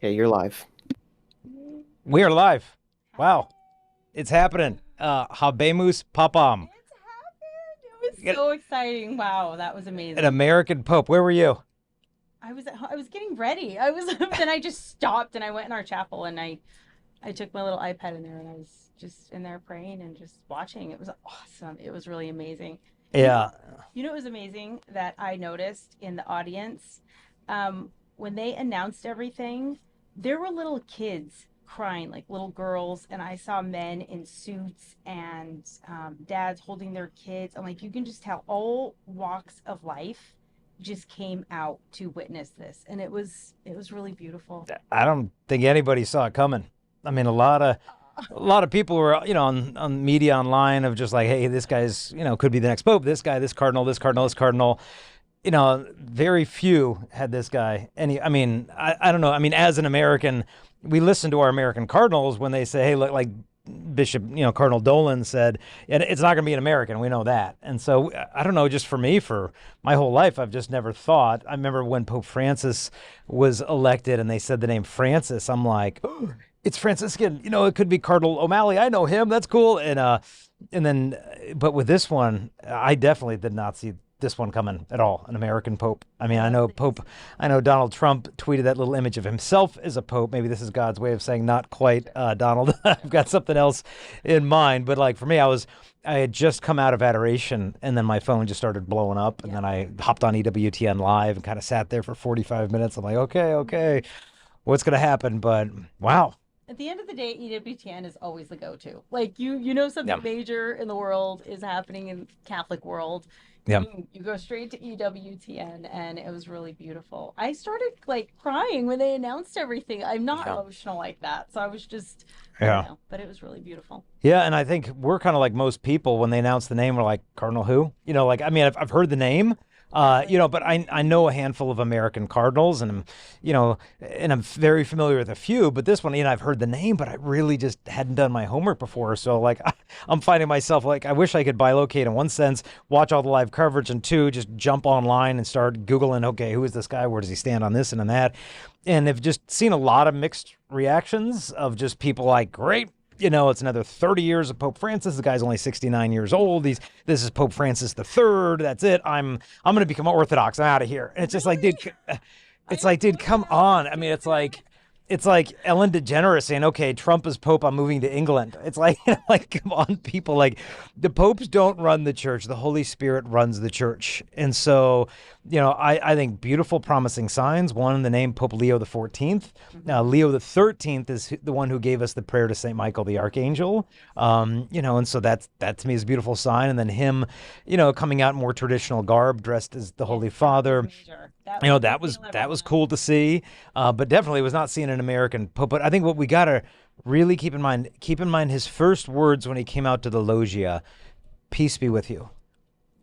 Yeah, you're live. We are live. Wow, it's happening. Habemus Papam, It's happened. It was so exciting. Wow, that was an amazing. American Pope. Where were you? I was getting ready. I was then I just stopped and I went in our chapel and I took my little iPad in there and I was just in there praying and just watching. It was awesome. It was really amazing. You know, Yeah. you know it was amazing that I noticed in the audience when they announced everything, there were little kids crying, like little girls, and I saw men in suits and dads holding their kids. I'm like, you can just tell all walks of life just came out to witness this, and it was really beautiful. I don't think anybody saw it coming. I mean, a lot of people were, on media online of just like, hey, this guy's, could be the next pope. This guy, this cardinal, this cardinal, this cardinal. Very few had this guy. I mean, I don't know. I mean, as an American, we listen to our American cardinals when they say, hey, look, like Bishop, Cardinal Dolan said, and it's not going to be an American. We know that. And so I don't know, just for me, for my whole life, I've just never thought. I remember when Pope Francis was elected and they said the name Francis, I'm like, oh, it's Franciscan. It could be Cardinal O'Malley. I know him. That's cool. And then, but with this one, I definitely did not see this one coming at all, an American Pope. I mean, I know Donald Trump tweeted that little image of himself as a Pope. Maybe this is God's way of saying not quite, Donald. I've got something else in mind. But like for me, I had just come out of adoration and then my phone just started blowing up. And then I hopped on EWTN live and kind of sat there for 45 minutes. I'm like, okay, what's going to happen? But wow. At the end of the day, EWTN is always the go-to. Like you know Yeah. something major in the world is happening in Catholic world. Yeah. You go straight to EWTN and it was really beautiful. I started like crying when they announced everything. I'm not Yeah. emotional like that. So I was just I Yeah. don't know, but it was really beautiful. Yeah, and I think we're kind of like most people when they announce the name, we're like, Cardinal who? Like, I mean, I've heard the name, but I know a handful of American Cardinals and I'm very familiar with a few, but this one, I've heard the name, but I really just hadn't done my homework before. So like, I'm finding myself like, I wish I could bilocate in one sense, watch all the live coverage, and two, just jump online and start Googling, okay, who is this guy? Where does he stand on this and on that? And have just seen a lot of mixed reactions of just people like, great. It's another 30 years of Pope Francis. The guy's only 69 years old. This is Pope Francis the Third. That's it. I'm going to become Orthodox. I'm out of here. And it's just like, dude, come on. I mean, it's like Ellen DeGeneres saying, okay, Trump is Pope. I'm moving to England. It's like, like, come on, people. Like, the popes don't run the church. The Holy Spirit runs the church. And so, I think beautiful, promising signs. One, the name Pope Leo the 14th. Now, Leo the 13th is the one who gave us the prayer to St. Michael the Archangel. And so that to me is a beautiful sign. And then him, coming out in more traditional garb, dressed as the Holy Father. Major. That was cool to see, but definitely was not seeing an American Pope. But I think what we gotta really keep in mind his first words when he came out to the loggia, "Peace be with you."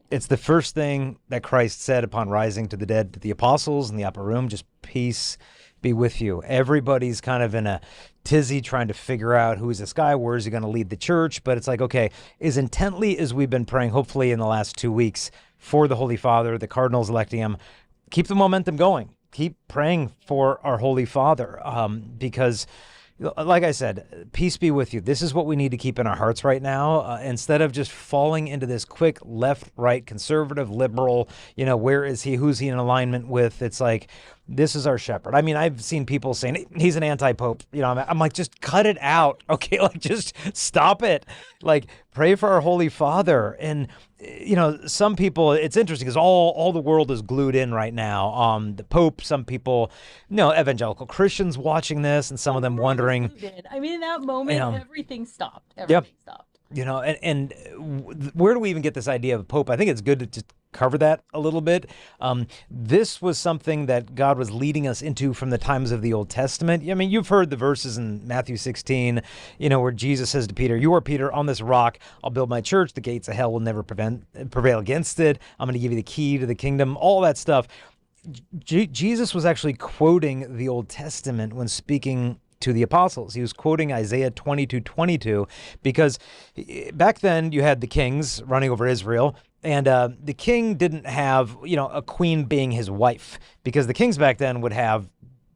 It's the first thing that Christ said upon rising to the dead to the apostles in the upper room, just peace be with you. Everybody's kind of in a tizzy trying to figure out who is this guy, where is he going to lead the church? But it's like, okay, as intently as we've been praying, hopefully in the last 2 weeks for the Holy Father, the cardinals electing him, keep the momentum going. Keep praying for our Holy Father, because like I said, peace be with you. This is what we need to keep in our hearts right now. Instead of just falling into this quick left, right, conservative, liberal, where is he? Who's he in alignment with? It's like, this is our shepherd. I mean, I've seen people saying he's an anti-pope. I'm like, just cut it out. Okay, like just stop it. Like, pray for our Holy Father. And some people, it's interesting because all the world is glued in right now. The Pope, some people, evangelical Christians watching this, and some of them wondering. I mean, in that moment, everything stopped. Yep. Everything stopped. Where do we even get this idea of Pope? I think it's good to just cover that a little bit. This was something that God was leading us into from the times of the Old Testament. I mean, you've heard the verses in Matthew 16, where Jesus says to Peter, "You are Peter, on this rock I'll build my church. The gates of hell will never prevail against it. I'm going to give you the key to the kingdom," all that stuff. Jesus was actually quoting the Old Testament when speaking to the apostles. He was quoting Isaiah 22:22, because back then you had the kings running over Israel, and the king didn't have, a queen being his wife, because the kings back then would have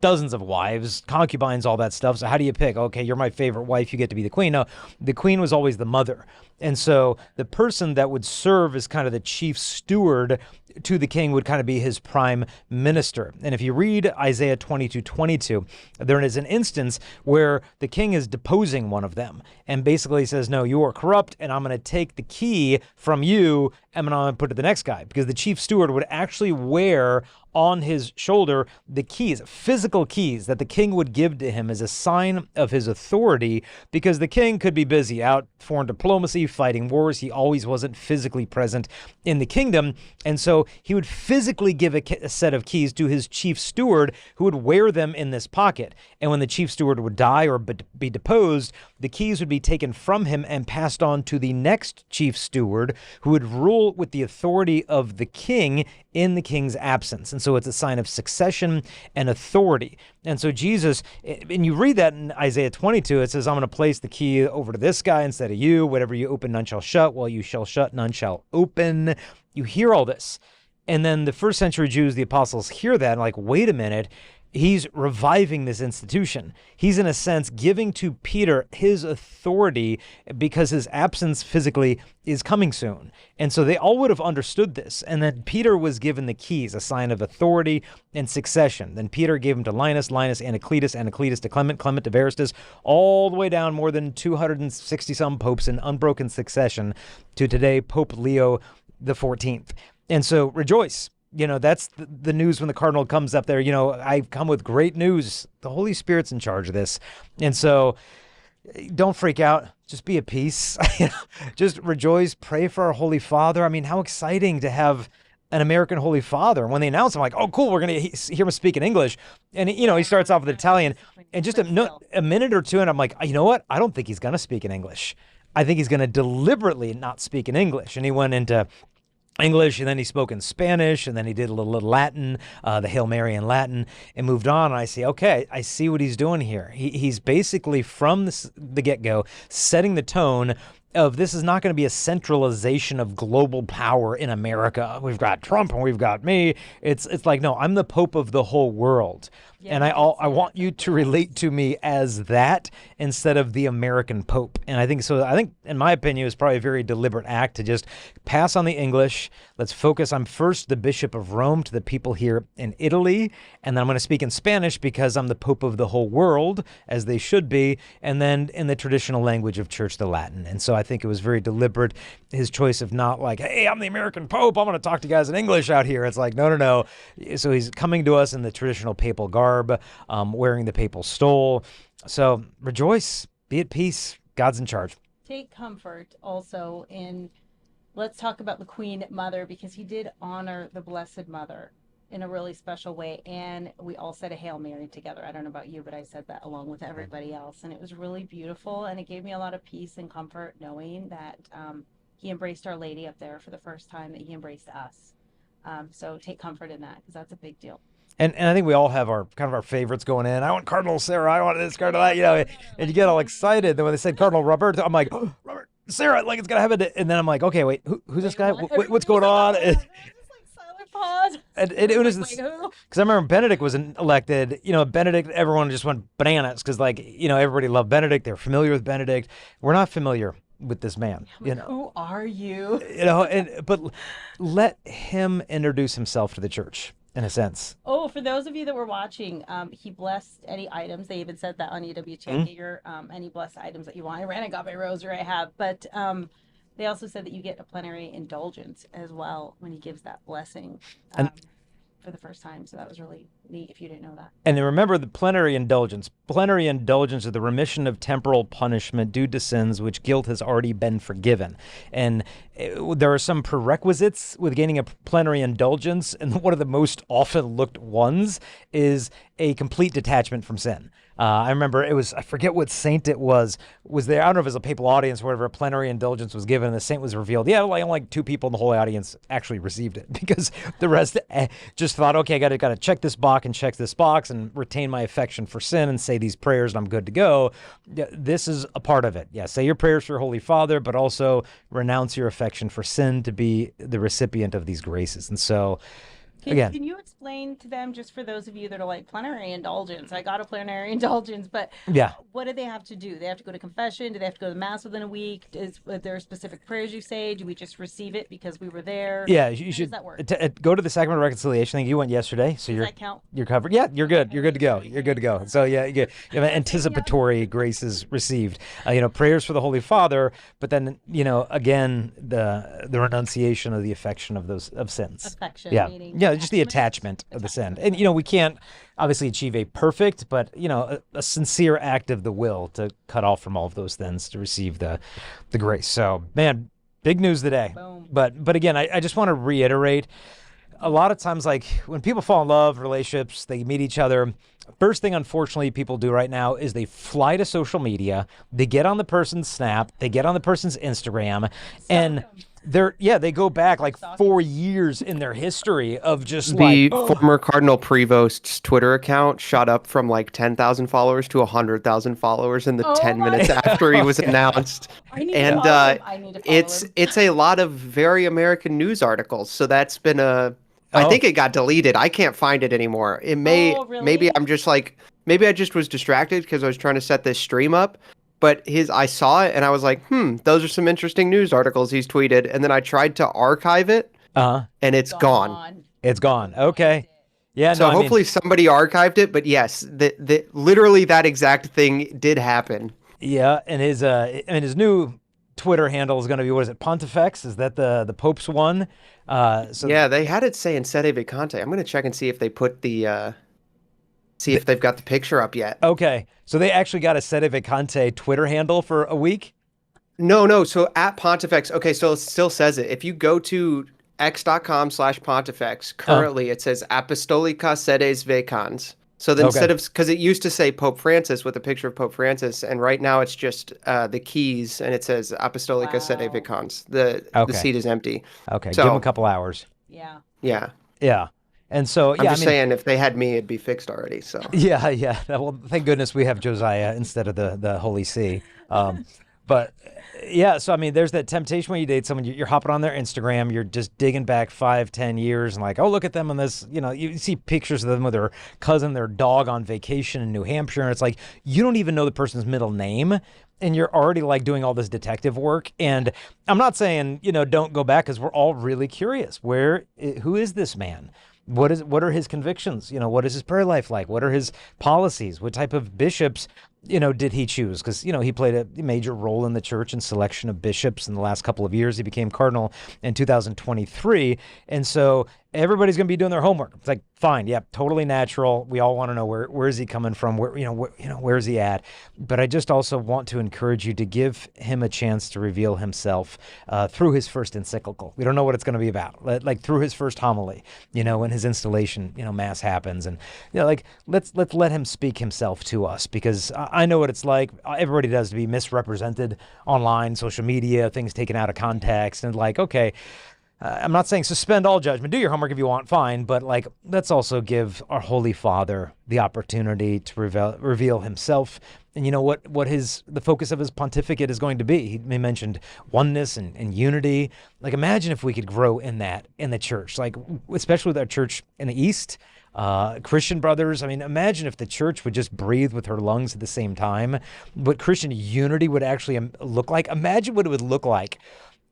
dozens of wives, concubines, all that stuff. So how do you pick? Okay, you're my favorite wife, you get to be the queen. No, the queen was always the mother. And so the person that would serve as kind of the chief steward to the king would kind of be his prime minister. And if you read Isaiah 22:22, there is an instance where the king is deposing one of them and basically says, no, you are corrupt, and I'm going to take the key from you and I'm going to put it to the next guy, because the chief steward would actually wear on his shoulder the keys, physical keys that the king would give to him as a sign of his authority, because the king could be busy out foreign diplomacy, fighting wars. He always wasn't physically present in the kingdom. And so he would physically give a set of keys to his chief steward, who would wear them in this pocket. And when the chief steward would die or be deposed, the keys would be taken from him and passed on to the next chief steward, who would rule with the authority of the king in the king's absence. And so it's a sign of succession and authority. And so Jesus, and you read that in Isaiah 22, it says, I'm going to place the key over to this guy instead of you. Whatever you open, none shall shut. While you shall shut, none shall open. You hear all this. And then the first century Jews, the apostles, hear that and like, wait a minute. He's reviving this institution. He's, in a sense, giving to Peter his authority because his absence physically is coming soon. And so they all would have understood this. And then Peter was given the keys, a sign of authority and succession. Then Peter gave them to Linus, Linus, Anacletus, Anacletus to Clement, Clement to Varistus, all the way down more than 260-some popes in unbroken succession to today, Pope Leo the 14th. And so rejoice. That's the news when the cardinal comes up there. I come with great news. The Holy Spirit's in charge of this. And so don't freak out. Just be at peace. Just rejoice. Pray for our Holy Father. I mean, how exciting to have an American Holy Father. And when they announce, I'm like, oh, cool, we're going to hear him speak in English. And, he starts off with Italian. And just a minute or two, and I'm like, you know what? I don't think he's going to speak in English. I think he's going to deliberately not speak in English. And he went into English, and then he spoke in Spanish, and then he did a little Latin, the Hail Mary in Latin, and moved on. And I see, okay, I see what he's doing here. He's basically from the get-go setting the tone of, this is not going to be a centralization of global power in America. We've got Trump and we've got me. It's like, no, I'm the Pope of the whole world. Yeah, and I want you to relate to me as that instead of the American Pope. And I think, in my opinion, it was probably a very deliberate act to just pass on the English. Let's focus. I'm first the Bishop of Rome to the people here in Italy. And then I'm going to speak in Spanish because I'm the Pope of the whole world, as they should be. And then in the traditional language of Church, the Latin. And so I think it was very deliberate, his choice of not like, hey, I'm the American Pope, I'm going to talk to you guys in English out here. It's like, no. So he's coming to us in the traditional papal garb, wearing the papal stole. So rejoice, be at peace. God's in charge. Take comfort also in, let's talk about the Queen Mother, because he did honor the Blessed Mother in a really special way. And we all said a Hail Mary together. I don't know about you, but I said that along with everybody else. And it was really beautiful. And it gave me a lot of peace and comfort knowing that he embraced Our Lady up there for the first time, that he embraced us. So take comfort in that, because that's a big deal. And I think we all have our kind of our favorites going in. I want Cardinal Sarah. I want this, Cardinal that, and you get all excited. Then when they said Cardinal Robert, I'm like, oh, Robert, Sarah, like it's going to happen. And then I'm like, okay, wait, who's this guy? What's going on? Pause. And it was because I remember Benedict was elected. Benedict, everyone just went bananas because, everybody loved Benedict. They're familiar with Benedict. We're not familiar with this man. Who are you? But let him introduce himself to the church. In a sense. Oh, for those of you that were watching, he blessed any items. They even said that on EWTN, any blessed items that you want. I ran and got my rosary, I have. But they also said that you get a plenary indulgence as well when he gives that blessing for the first time. So that was really neat if you didn't know that. And then remember the plenary indulgence. Plenary indulgence is the remission of temporal punishment due to sins which guilt has already been forgiven. And there are some prerequisites with gaining a plenary indulgence. And one of the most often looked ones is a complete detachment from sin. I remember I forget what saint it was there, I don't know if it was a papal audience or whatever, a plenary indulgence was given and the saint was revealed. Yeah, only 2 people in the whole audience actually received it because the rest just thought, okay, I got to check this box and check this box and retain my affection for sin and say these prayers and I'm good to go. This is a part of it. Yeah, say your prayers for your Holy Father, but also renounce your affection for sin to be the recipient of these graces. And so, again. Can you explain explain to them, just for those of you that are like plenary indulgence? I got a plenary indulgence, but Yeah. what do they have to do? They have to go to confession? Do they have to go to mass within a week? Is there specific prayers you say? Do we just receive it because we were there? Yeah, you How does should that work? go to the Sacrament of Reconciliation. I think you went yesterday, so Does that count? you're covered. Yeah, you're good. Okay, You're good to go. good, You're good to good, go. good. So yeah, you have Sign me up. anticipatory graces received. Prayers for the Holy Father, but then again the renunciation of the affection of those of sins. Affection, Yeah, meaning yeah, just the attachment. attachment of the sin, Attachment. and we can't obviously achieve a perfect, but a sincere act of the will to cut off from all of those things to receive the grace. So man, big news today. Boom. But again, I just want to reiterate, a lot of times, like when people fall in love, relationships, they meet each other. First thing, unfortunately, people do right now is they fly to social media, they get on the person's Snap, they get on the person's Instagram, Stalk and 'em. they go back like Stalking. 4 years in their history of just like, The oh, former Cardinal Prevost's Twitter account shot up from like 10,000 followers to 100,000 followers in the Oh 10 my minutes after he was okay. announced. I need to And follow him. I need to follow it's him. it's a lot of very American news articles. So that's been I Oh, think it got deleted. I can't find it anymore. Oh, Maybe really? I'm just like maybe I just was distracted because I was trying to set this stream up. But I saw it and I was like, those are some interesting news articles he's tweeted. And then I tried to archive it uh-huh. and it's gone. Gone. It's gone. Couldn't find Okay. it. Yeah, no, So I mean, hopefully somebody archived it, but yes, the literally that exact thing did happen. yeah, and his new Twitter handle is going to be, what is it, Pontifex? Is that the Pope's one? So Yeah, they had it saying Sede Vacante. I'm gonna check and see if they put see if they've got the picture up yet. okay, so they actually got a Sede Vacante Twitter handle for a week. No. So at Pontifex, okay, so it still says it. If you go to x.com/Pontifex, Uh, currently it says Apostolica Sedes Vacans. So then okay, instead of, because it used to say Pope Francis with a picture of Pope Francis, and right now it's just the keys, and it says Apostolica Sede Wow. Vacans. The okay, seat is empty. okay. Give him a So couple hours. Yeah. yeah, Yeah, and so I'm yeah, I just mean, saying if they had me, it'd be fixed already. So yeah, yeah. Well, thank goodness we have Josiah instead of the Holy See. But yeah, so I mean, there's that temptation when you date someone, you're hopping on their Instagram, you're just digging back 5, 10 years, and like, oh, look at them on this. You see pictures of them with their cousin, their dog on vacation in New Hampshire, and it's like you don't even know the person's middle name. And you're already like doing all this detective work. And I'm not saying, don't go back, because we're all really curious. Who is this man? What are his convictions? What is his prayer life like? What are his policies? What type of bishops, did he choose? Because, he played a major role in the church in selection of bishops in the last couple of years. He became cardinal in 2023. And so everybody's going to be doing their homework. It's like, fine. Yeah, totally natural. We all want to know where is he coming from? Where is he at? But I just also want to encourage you to give him a chance to reveal himself through his first encyclical. We don't know what it's going to be about. Like through his first homily, when his installation, mass happens, and like let's let him speak himself to us, because I know what it's like. Everybody does, to be misrepresented online, social media, things taken out of context, and like, okay. I'm not saying suspend all judgment. Do your homework if you want, fine. But like, let's also give our Holy Father the opportunity to reveal himself. And what the focus of his pontificate is going to be. He mentioned oneness and unity. Like, imagine if we could grow in that in the church, like especially with our church in the East, Christian brothers. I mean, imagine if the church would just breathe with her lungs at the same time. What Christian unity would actually look like. Imagine what it would look like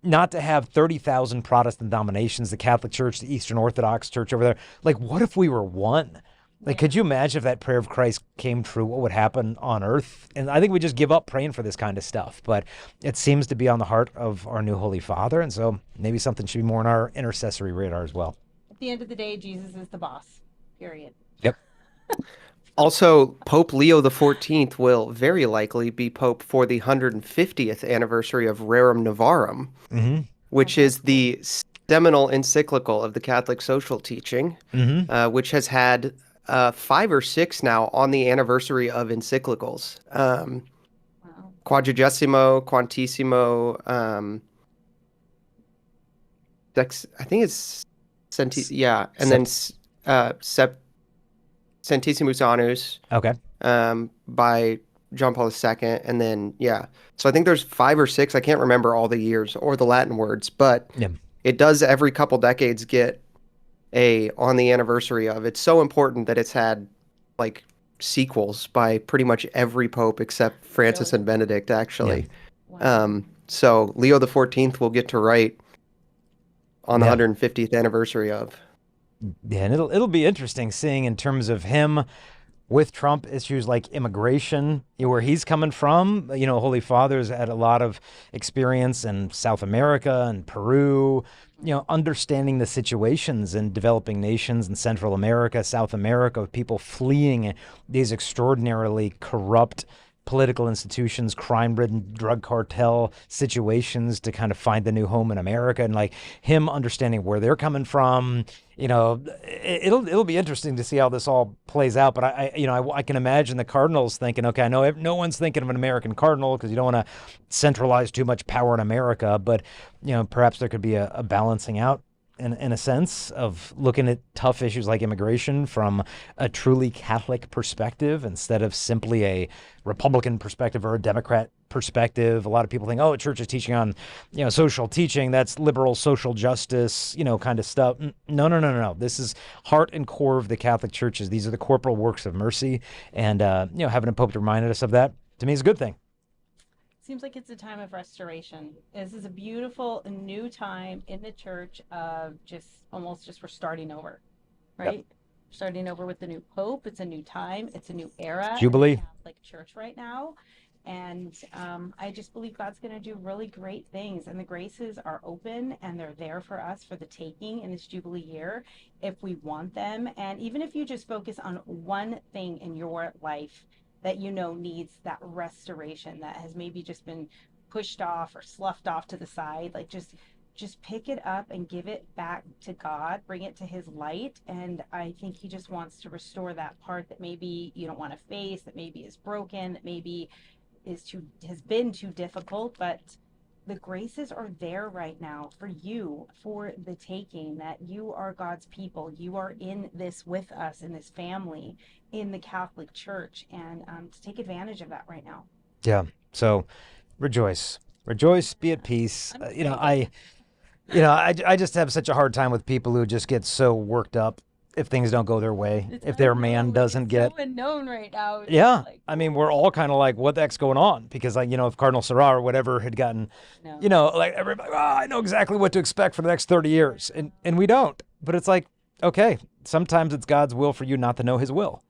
not to have 30,000 Protestant denominations, the Catholic Church, the Eastern Orthodox Church over there. Like, what if we were one? Like, could you imagine if that prayer of Christ came true, what would happen on earth? And I think we just give up praying for this kind of stuff, but it seems to be on the heart of our new Holy Father. And so maybe something should be more on our intercessory radar as well. At the end of the day, Jesus is the boss. Period. Yep. also Pope Leo XIV will very likely be Pope for the 150th anniversary of Rerum Novarum, Mm-hmm. which is the seminal encyclical of the Catholic social teaching, Mm-hmm. which has had 5 or 6 now on the anniversary of encyclicals. Wow. Quadragesimo, Quantissimo, I think it's yeah, and then Centesimus Annus Okay. by John Paul II, and then yeah. So I think there's 5 or 6. I can't remember all the years or the Latin words, but Yeah. it does every couple decades get a on the anniversary of. It's so important that it's had like sequels by pretty much every pope except Francis Really? and Benedict, Yeah. actually. Wow. So Leo the 14th will get to write on the Yeah. 150th anniversary of. Yeah, and it'll be interesting seeing in terms of him with Trump issues like immigration, where he's coming from. Holy Father's had a lot of experience in South America and Peru, understanding the situations in developing nations in Central America, South America, of people fleeing these extraordinarily corrupt political institutions, crime-ridden drug cartel situations to kind of find a new home in America, and like him understanding where they're coming from. It'll be interesting to see how this all plays out. But I can imagine the Cardinals thinking, okay, I know no one's thinking of an American Cardinal because you don't want to centralize too much power in America, but perhaps there could be a balancing out in a sense of looking at tough issues like immigration from a truly Catholic perspective instead of simply a Republican perspective or a Democrat perspective. A lot of people think, oh, a church is teaching on, social teaching. That's liberal social justice, kind of stuff. No. This is heart and core of the Catholic churches. These are the corporal works of mercy. And, having a pope to remind us of that, to me, is a good thing. Seems like it's a time of restoration. This is a beautiful new time in the church of just we're starting over, right? Yep. Starting over with the new pope. It's a new time. It's a new era. Jubilee. In the Catholic Church right now. And I just believe God's going to do really great things. And the graces are open and they're there for us for the taking in this Jubilee year if we want them. And even if you just focus on one thing in your life that needs that restoration that has maybe just been pushed off or sloughed off to the side, like just pick it up and give it back to God, bring it to his light. And I think he just wants to restore that part that maybe you don't want to face, that maybe is broken, that maybe has been too difficult, but the graces are there right now for you, for the taking, that you are God's people. You are in this with us, in this family, in the Catholic Church, and to take advantage of that right now. Yeah. So rejoice, be at peace. I just have such a hard time with people who just get so worked up if things don't go their way, if their man doesn't get. It's so unknown right now. Yeah. I mean, we're all kind of like, what the heck's going on? Because if Cardinal Sarah or whatever had gotten, like everybody, I know exactly what to expect for the next 30 years. And we don't. But it's like, okay, sometimes it's God's will for you not to know his will.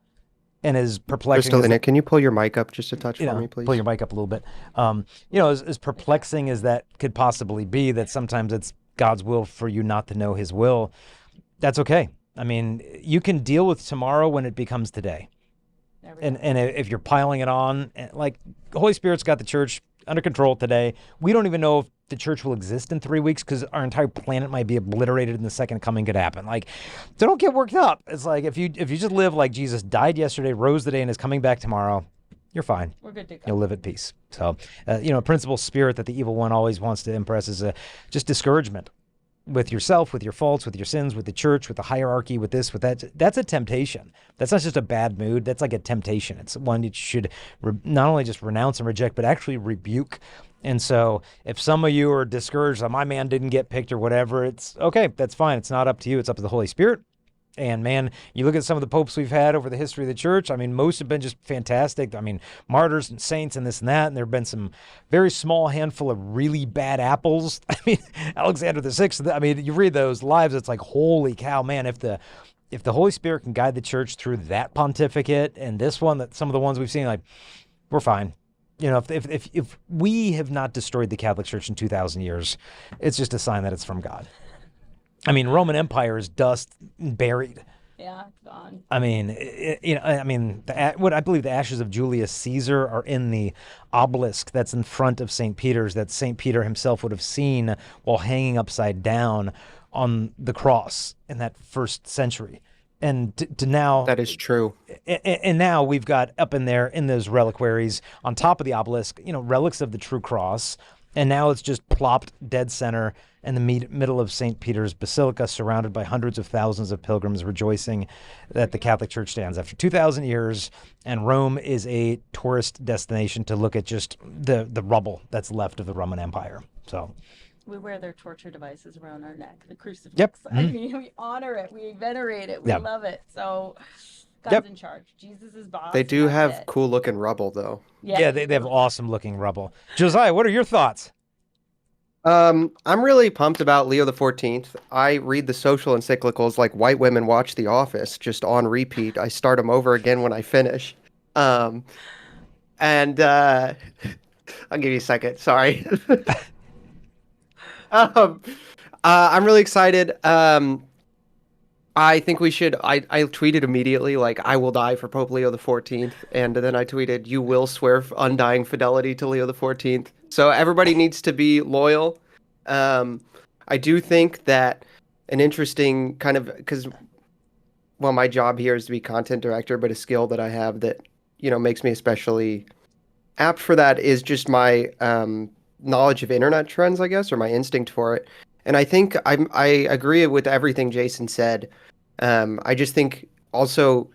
And as perplexing Crystalina, can you pull your mic up just a touch for me, please? Pull your mic up a little bit. As perplexing as that could possibly be, that sometimes it's God's will for you not to know his will, that's okay. I mean, you can deal with tomorrow when it becomes today. And if you're piling it on, like the Holy Spirit's got the church under control today. We don't even know if the church will exist in 3 weeks because our entire planet might be obliterated and the second coming could happen. Like, so don't get worked up. It's like if you just live like Jesus died yesterday, rose today, and is coming back tomorrow, you're fine. We're good to go. You'll live at peace. So, a principal spirit that the evil one always wants to impress is just discouragement. With yourself, with your faults, with your sins, with the church, with the hierarchy, with this, with that. That's a temptation. That's not just a bad mood. That's like a temptation. It's one you should not only just renounce and reject, but actually rebuke. And so if some of you are discouraged that my man didn't get picked or whatever, it's okay. That's fine. It's not up to you. It's up to the Holy Spirit. And man, you look at some of the popes we've had over the history of the church. I mean, most have been just fantastic. I mean, martyrs and saints and this and that. And there have been some very small handful of really bad apples. I mean, Alexander the Sixth. I mean, you read those lives, it's like, holy cow, man! If the Holy Spirit can guide the church through that pontificate and this one, that some of the ones we've seen, like, we're fine. If we have not destroyed the Catholic Church in 2,000 years, it's just a sign that it's from God. I mean, Roman Empire is dust buried. Yeah, it's gone. I mean, what I believe the ashes of Julius Caesar are in the obelisk that's in front of St. Peter's, that St. Peter himself would have seen while hanging upside down on the cross in that first century. And to now, that is true. And now we've got up in there in those reliquaries on top of the obelisk, relics of the true cross. And now it's just plopped dead center in the middle of St. Peter's Basilica, surrounded by hundreds of thousands of pilgrims rejoicing that the Catholic Church stands after 2,000 years. And Rome is a tourist destination to look at just the rubble that's left of the Roman Empire. So We wear their torture devices around our neck, the Yep. crucifix. I mean, we honor it, we venerate it, we Yeah. love it. So God's Yep. in charge. Jesus is They boss, and do that's have it. cool looking rubble though. Yeah, Yeah, they they have do. awesome looking rubble. Josiah, what are your thoughts? I'm really pumped about Leo the 14th. I read the social encyclicals like white women watch The Office, just on repeat. I start them over again when I finish. Um, and I'll give you a second. Sorry. um, I'm really excited. I think we should. I tweeted immediately like I will die for Pope Leo the 14th, and then I tweeted you will swear undying fidelity to Leo the 14th. So everybody needs to be loyal. Um, I do think that an interesting kind of because well, my job here is to be content director, but a skill that I have that makes me especially apt for that is just my knowledge of internet trends, I guess, or my instinct for it. And I think I agree with everything Jason said. I just think also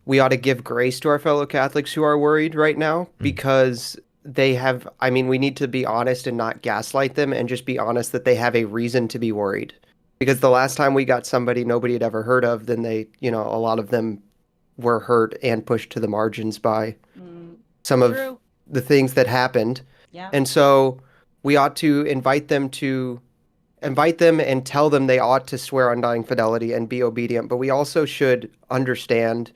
we ought to give grace to our fellow Catholics who are worried right now Mm. because they have, I mean, we need to be honest and not gaslight them and just be honest that they have a reason to be worried. Because the last time we got somebody nobody had ever heard of, then a lot of them were hurt and pushed to the margins by Mm, some of true. the things that happened. Yeah. And so we ought to invite them and tell them they ought to swear undying fidelity and be obedient. But we also should understand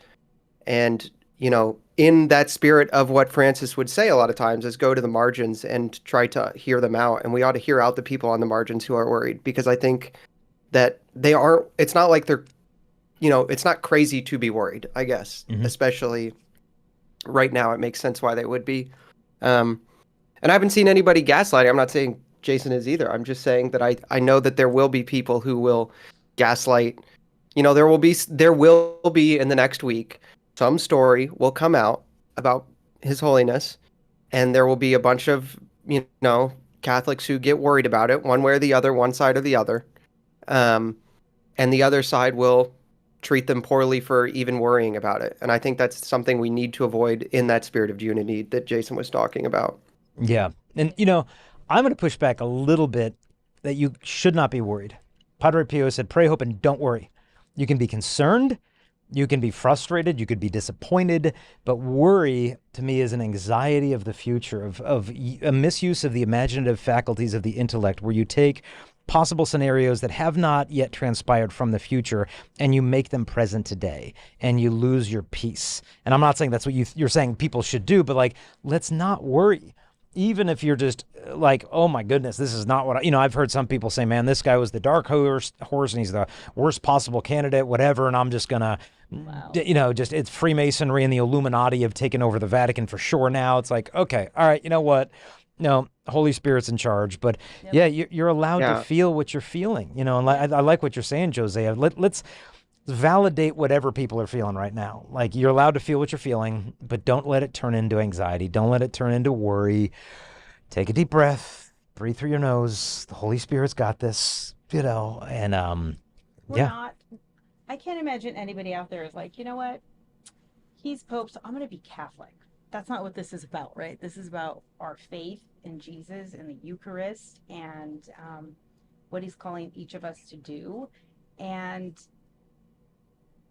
and, in that spirit of what Francis would say a lot of times is go to the margins and try to hear them out. And we ought to hear out the people on the margins who are worried because I think that they aren't, it's not like they're, it's not crazy to be worried, I guess, especially right now. It makes sense why they would be. And I haven't seen anybody gaslighting. I'm not saying Jason is either. I'm just saying that I know that there will be people who will gaslight. There will be in the next week some story will come out about His Holiness, and there will be a bunch of Catholics who get worried about it one way or the other, one side or the other, and the other side will treat them poorly for even worrying about it. And I think that's something we need to avoid in that spirit of unity that Jason was talking about. Yeah. And, I'm going to push back a little bit that you should not be worried. Padre Pio said, pray, hope, and don't worry. You can be concerned. You can be frustrated. You could be disappointed. But worry, to me, is an anxiety of the future, of a misuse of the imaginative faculties of the intellect, where you take possible scenarios that have not yet transpired from the future and you make them present today and you lose your peace. And I'm not saying that's what you're saying people should do, but let's not worry. Even if you're just like, oh my goodness, this is not what I've heard some people say, man, this guy was the dark horse and he's the worst possible candidate, whatever. And I'm just gonna, Wow. just it's Freemasonry and the Illuminati have taken over the Vatican for sure now. It's like, okay, all right, you know what? No, Holy Spirit's in charge, but Yep. yeah, you're allowed to Yeah. feel what you're feeling, and I like what you're saying, Jose. Let's validate whatever people are feeling right now. Like, you're allowed to feel what you're feeling, but don't let it turn into anxiety. Don't let it turn into worry. Take a deep breath, breathe through your nose. The Holy Spirit's got this, and We're yeah. not, I can't imagine anybody out there is like, you know what? He's Pope, so I'm going to be Catholic. That's not what this is about, right? This is about our faith in Jesus and the Eucharist and what he's calling each of us to do. And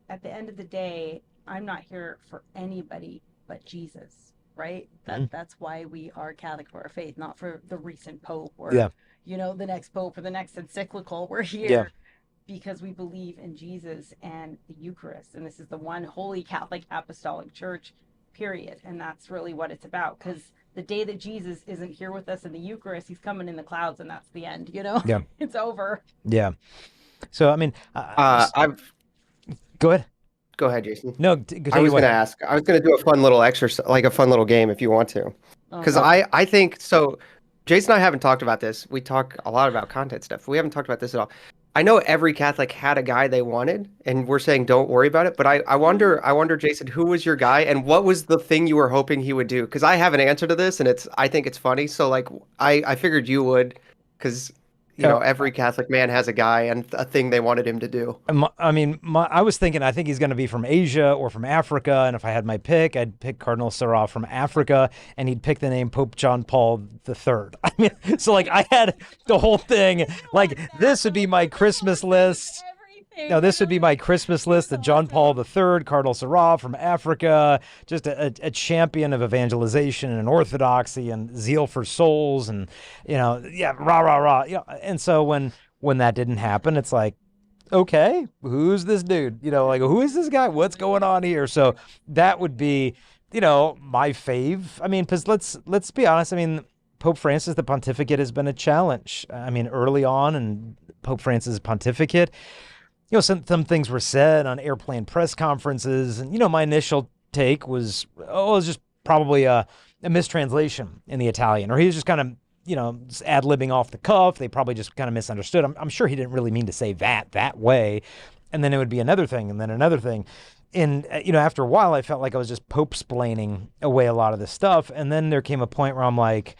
at the end of the day, I'm not here for anybody but Jesus, right? That's why we are Catholic, for our faith, not for the recent Pope or, Yeah. the next Pope or the next encyclical. We're here Yeah. because we believe in Jesus and the Eucharist. And this is the one holy Catholic Apostolic Church, period. And that's really what it's about. Because the day that Jesus isn't here with us in the Eucharist, he's coming in the clouds, and that's the end, Yeah. It's over. Yeah. So, I mean, go ahead. Go ahead, Jason. No, I was going to ask. I was going to do a fun little exercise, like a fun little game, if you want to, because I think so. Jason and I haven't talked about this. We talk a lot about content stuff. We haven't talked about this at all. I know every Catholic had a guy they wanted, and we're saying don't worry about it. But I wonder, Jason, who was your guy, and what was the thing you were hoping he would do? Because I have an answer to this, and I think it's funny. So I figured you would, because every Catholic man has a guy and a thing they wanted him to do. I mean, I was thinking, I think he's going to be from Asia or from Africa. And if I had my pick, I'd pick Cardinal Sarah from Africa, and he'd pick the name Pope John Paul III. I mean, so like I had the whole thing, like this would be my Christmas list. No, this would be my Christmas list: the John Paul III, Cardinal Sarah from Africa, just a champion of evangelization and orthodoxy and zeal for souls, and yeah, rah rah rah. And so when that didn't happen, it's like, okay, who's this dude? Like who is this guy? What's going on here? So that would be, my fave. I mean, because let's be honest. I mean, Pope Francis, the pontificate has been a challenge. I mean, early on in Pope Francis' pontificate, some things were said on airplane press conferences, and my initial take was, oh, it was just probably a mistranslation in the Italian, or he was just kind of ad-libbing off the cuff. They probably just kind of misunderstood. I'm sure he didn't really mean to say that way. And then it would be another thing, and then another thing. And, after a while, I felt like I was just pope-splaining away a lot of this stuff. And then there came a point where I'm like,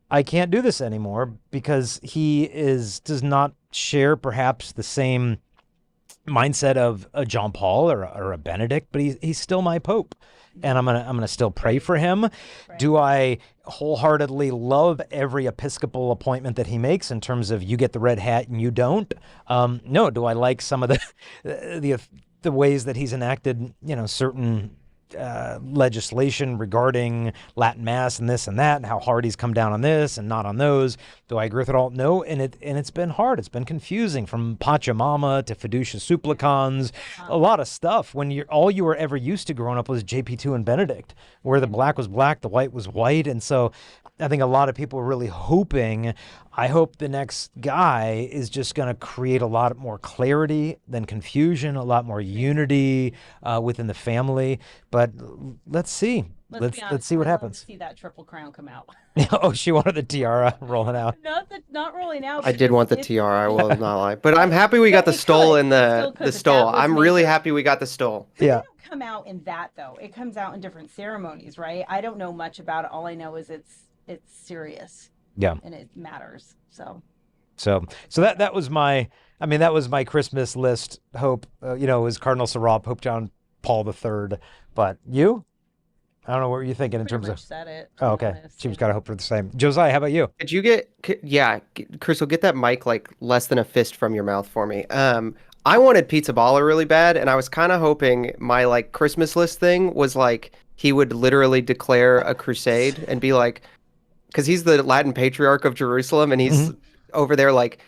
I can't do this anymore, because he does not share perhaps the same mindset of a John Paul or a Benedict, but he's still my pope, and I'm gonna still pray for him. Right. Do I wholeheartedly love every episcopal appointment that he makes in terms of you get the red hat and you don't? No. Do I like some of the ways that he's enacted certain legislation regarding Latin Mass and this and that, and how hard he's come down on this and not on those? Do I agree with it all? No. And it's been hard. It's been confusing, from Pachamama to Fiducia Supplicans, a lot of stuff. When all you were ever used to growing up was JP2 and Benedict, where the black was black, the white was white. And so I think a lot of people were really hoping, I hope the next guy is just going to create a lot more clarity than confusion, a lot more unity within the family. But let's see. Let's see what happens. See that triple crown come out. Oh, she wanted the tiara rolling out. Not rolling out. I did want the tiara, I will not lie. But I'm happy we got the stole and the stole. I'm really happy we got the stole. Yeah. Come out in that though. It comes out in different ceremonies, right? I don't know much about it. All I know is it's serious. Yeah. And it matters. So that was my Christmas list hope, was Cardinal Sarah, Pope John Paul III. But you? I don't know, what were you thinking in terms of? Said it. Oh, okay. She was got to hope for the same. Josiah, how about you? Did you Crystal, get that mic like less than a fist from your mouth for me. I wanted Pizza Baller really bad, and I was kind of hoping my like Christmas list thing was like he would literally declare a crusade and be like, because he's the Latin Patriarch of Jerusalem, and he's over there like,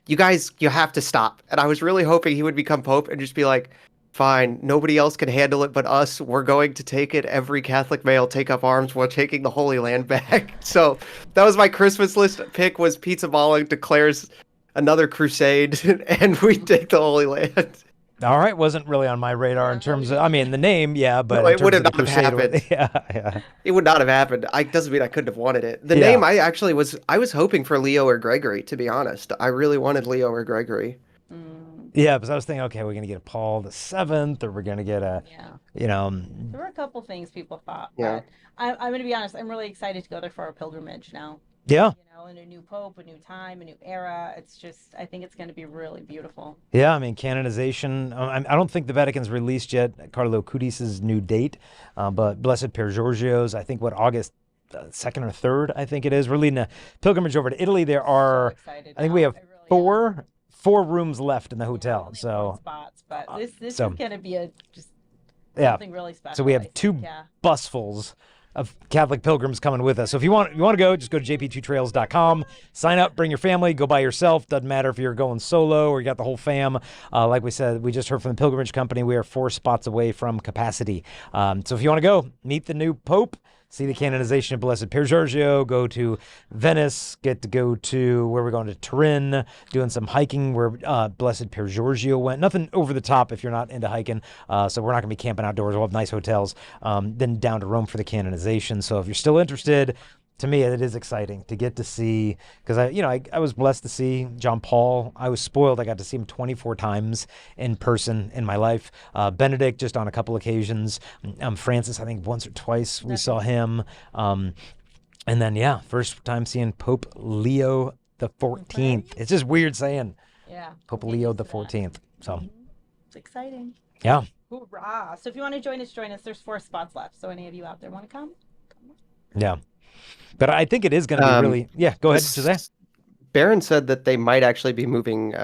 you guys, you have to stop. And I was really hoping he would become Pope and just be like, fine, nobody else can handle it but us. We're going to take it. Every Catholic male take up arms. We're taking the Holy Land back. So that was my Christmas list pick, was Pizza Balling declares another crusade, and we take the Holy Land. All right, wasn't really on my radar in terms of, I mean, the name, yeah, but no, it would have not have happened. Yeah. It would not have happened. Doesn't mean I couldn't have wanted it. The name, I was hoping for Leo or Gregory, to be honest. I really wanted Leo or Gregory. Yeah, because I was thinking, okay, we're going to get a Paul the Seventh, or we're going to get a, There were a couple things people thought. Yeah. But I'm going to be honest, I'm really excited to go there for our pilgrimage now. Yeah. And a new pope, a new time, a new era. It's just, I think it's going to be really beautiful. Yeah, I mean, canonization. I don't think the Vatican's released yet Carlo Acutis' new date, but Blessed Pier Giorgio's, I think, August 2nd or 3rd, I think it is. We're leading a pilgrimage over to Italy. There are, I think we have four rooms left in the hotel. So spots, but this is going to be something really special. So we have two busfuls of Catholic pilgrims coming with us. So if you want to go, just go to jp2trails.com, sign up, bring your family, go by yourself. Doesn't matter if you're going solo or you got the whole fam. Like we said, we just heard from the pilgrimage company, we are 4 spots away from capacity. So if you want to go, meet the new Pope, see the canonization of Blessed Pier Giorgio, go to Venice, get to go to, where we're going to Turin, doing some hiking where Blessed Pier Giorgio went. Nothing over the top if you're not into hiking. So we're not going to be camping outdoors. We'll have nice hotels. Then down to Rome for the canonization. So if you're still interested, to me, it is exciting to get to see, because I was blessed to see John Paul. I was spoiled. I got to see him 24 times in person in my life. Benedict, just on a couple occasions. Francis, I think once or twice we saw him. And then, first time seeing Pope Leo the 14th. Right? It's just weird saying Yeah. Pope Get Leo used the to that. 14th. So, Mhm. It's exciting. yeah. Hoorah. So if you want to join us, join us. There's 4 spots left. So any of you out there want to come? Yeah. But I think it is going to be Um, really, yeah, go ahead, Jose. s- Barron said that they might actually be moving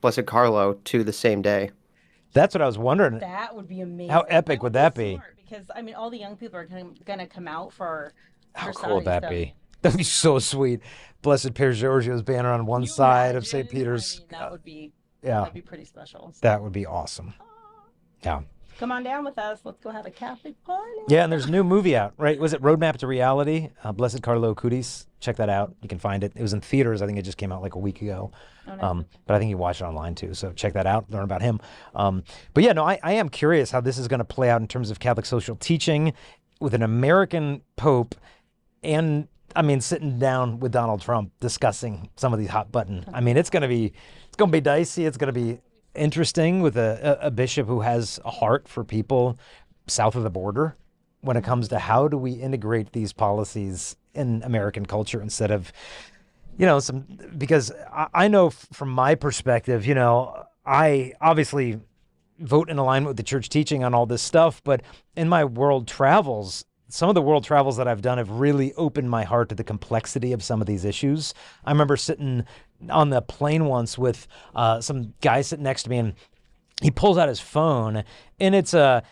Blessed Carlo to the same day. That's what I was wondering. That would be amazing. How epic would that be? Smart because I mean, all the young people are gonna come out for How cool would Saudi, that so be? That'd be so sweet. Blessed Pier Giorgio's banner on one you side of imagine? St. Peter's. I mean, that would be Yeah, that'd be pretty special. So, that would be awesome. Yeah. come on down with us. Let's go have a Catholic party. Yeah, and there's a new movie out, right? Was it Roadmap to Reality? Blessed Carlo Acutis. Check that out. You can find it. It was in theaters. I think it just came out like a week ago. Oh, nice. But I think you watch it online too. So check that out. Learn about him. But yeah, no, I am curious how this is going to play out in terms of Catholic social teaching with an American Pope and, I mean, sitting down with Donald Trump discussing some of these hot button. I mean, it's going to be dicey. It's going to be interesting with a bishop who has a heart for people south of the border when it comes to how do we integrate these policies in American culture instead of, because I know from my perspective, I obviously vote in alignment with the church teaching on all this stuff, but in my world travels, some of the world travels that I've done have really opened my heart to the complexity of some of these issues. I remember sitting on the plane once with some guy sitting next to me, and he pulls out his phone, and it's a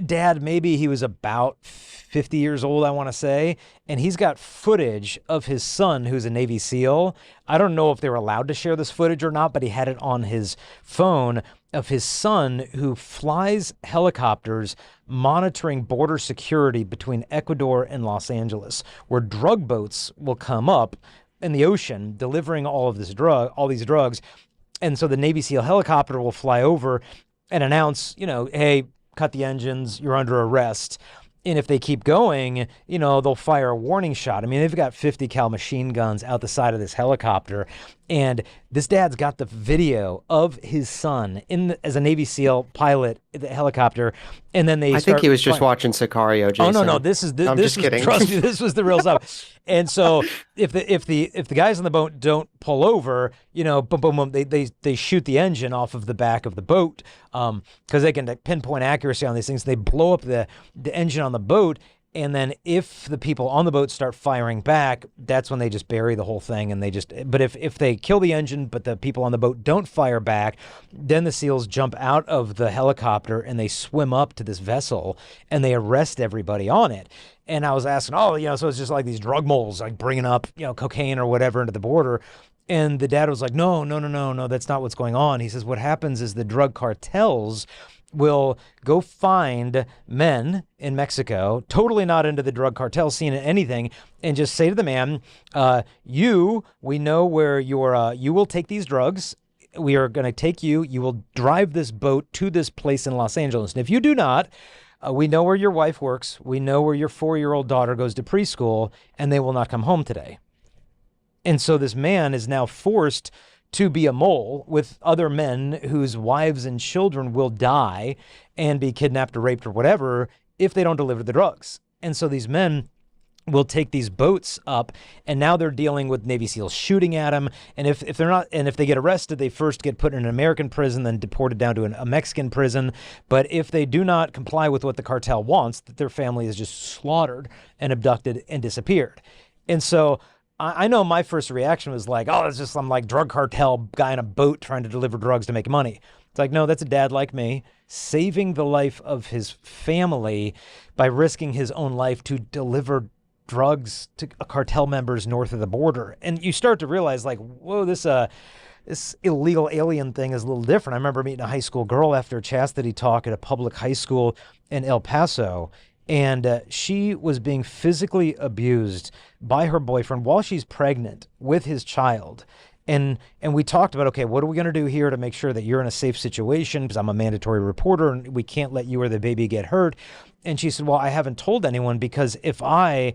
dad, maybe he was about 50 years old, I want to say, and he's got footage of his son who's a Navy SEAL. I don't know if they were allowed to share this footage or not, but he had it on his phone of his son who flies helicopters monitoring border security between Ecuador and Los Angeles, where drug boats will come up in the ocean delivering all these drugs. And so the Navy SEAL helicopter will fly over and announce, hey, cut the engines, you're under arrest. And if they keep going, they'll fire a warning shot. I mean, they've got 50 cal machine guns out the side of this helicopter. And this dad's got the video of his son as a Navy SEAL pilot in the helicopter. And then I think he was just watching Sicario, Jason. Oh, no. This is I'm just kidding. Trust me, this was the real stuff. And so if the guys on the boat don't pull over, boom, boom, boom, they shoot the engine off of the back of the boat because they can pinpoint accuracy on these things. They blow up the engine on the boat. And then if the people on the boat start firing back, that's when they just bury the whole thing. And but if they kill the engine, but the people on the boat don't fire back, then the SEALs jump out of the helicopter and they swim up to this vessel and they arrest everybody on it. And I was asking, so it's just like these drug moles, like bringing up, cocaine or whatever into the border. And the dad was like, no, that's not what's going on. He says, what happens is the drug cartels will go find men in Mexico, totally not into the drug cartel scene or anything, and just say to the man, we know where you will take these drugs. We are going to take you. You will drive this boat to this place in Los Angeles. And if you do not, we know where your wife works. We know where your 4-year-old daughter goes to preschool, and they will not come home today. And so this man is now forced to be a mole with other men whose wives and children will die and be kidnapped or raped or whatever if they don't deliver the drugs. And so these men will take these boats up, and now they're dealing with Navy SEALs shooting at them. And if they're not, and if they get arrested, they first get put in an American prison, then deported down to a Mexican prison. But if they do not comply with what the cartel wants, that their family is just slaughtered and abducted and disappeared. And so I know my first reaction was like, oh, it's just some like drug cartel guy in a boat trying to deliver drugs to make money. It's like, no, that's a dad like me saving the life of his family by risking his own life to deliver drugs to cartel members north of the border. And you start to realize like, whoa, this illegal alien thing is a little different. I remember meeting a high school girl after a chastity talk at a public high school in El Paso. And she was being physically abused by her boyfriend while she's pregnant with his child. And we talked about, okay, what are we going to do here to make sure that you're in a safe situation? Because I'm a mandatory reporter and we can't let you or the baby get hurt. And she said, well, I haven't told anyone because if I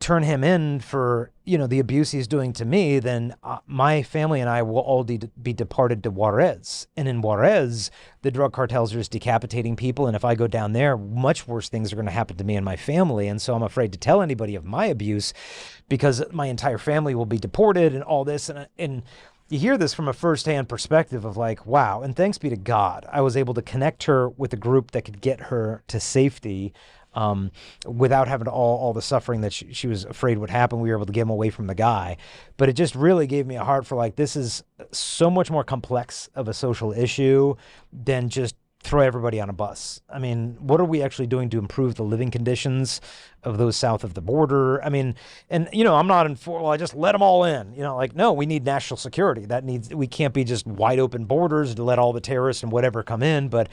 turn him in for the abuse he's doing to me, then my family and I will all be deported to Juarez. And in Juarez, the drug cartels are just decapitating people. And if I go down there, much worse things are going to happen to me and my family. And so I'm afraid to tell anybody of my abuse because my entire family will be deported and all this. And you hear this from a firsthand perspective of like, wow. And thanks be to God, I was able to connect her with a group that could get her to safety, without having all the suffering that she was afraid would happen. We were able to get him away from the guy. But it just really gave me a heart for like, this is so much more complex of a social issue than just throw everybody on a bus. I mean, what are we actually doing to improve the living conditions of those south of the border? I mean, and I'm not in for, well, I just let them all in, like, no, we need national security. We can't be just wide open borders to let all the terrorists and whatever come in. But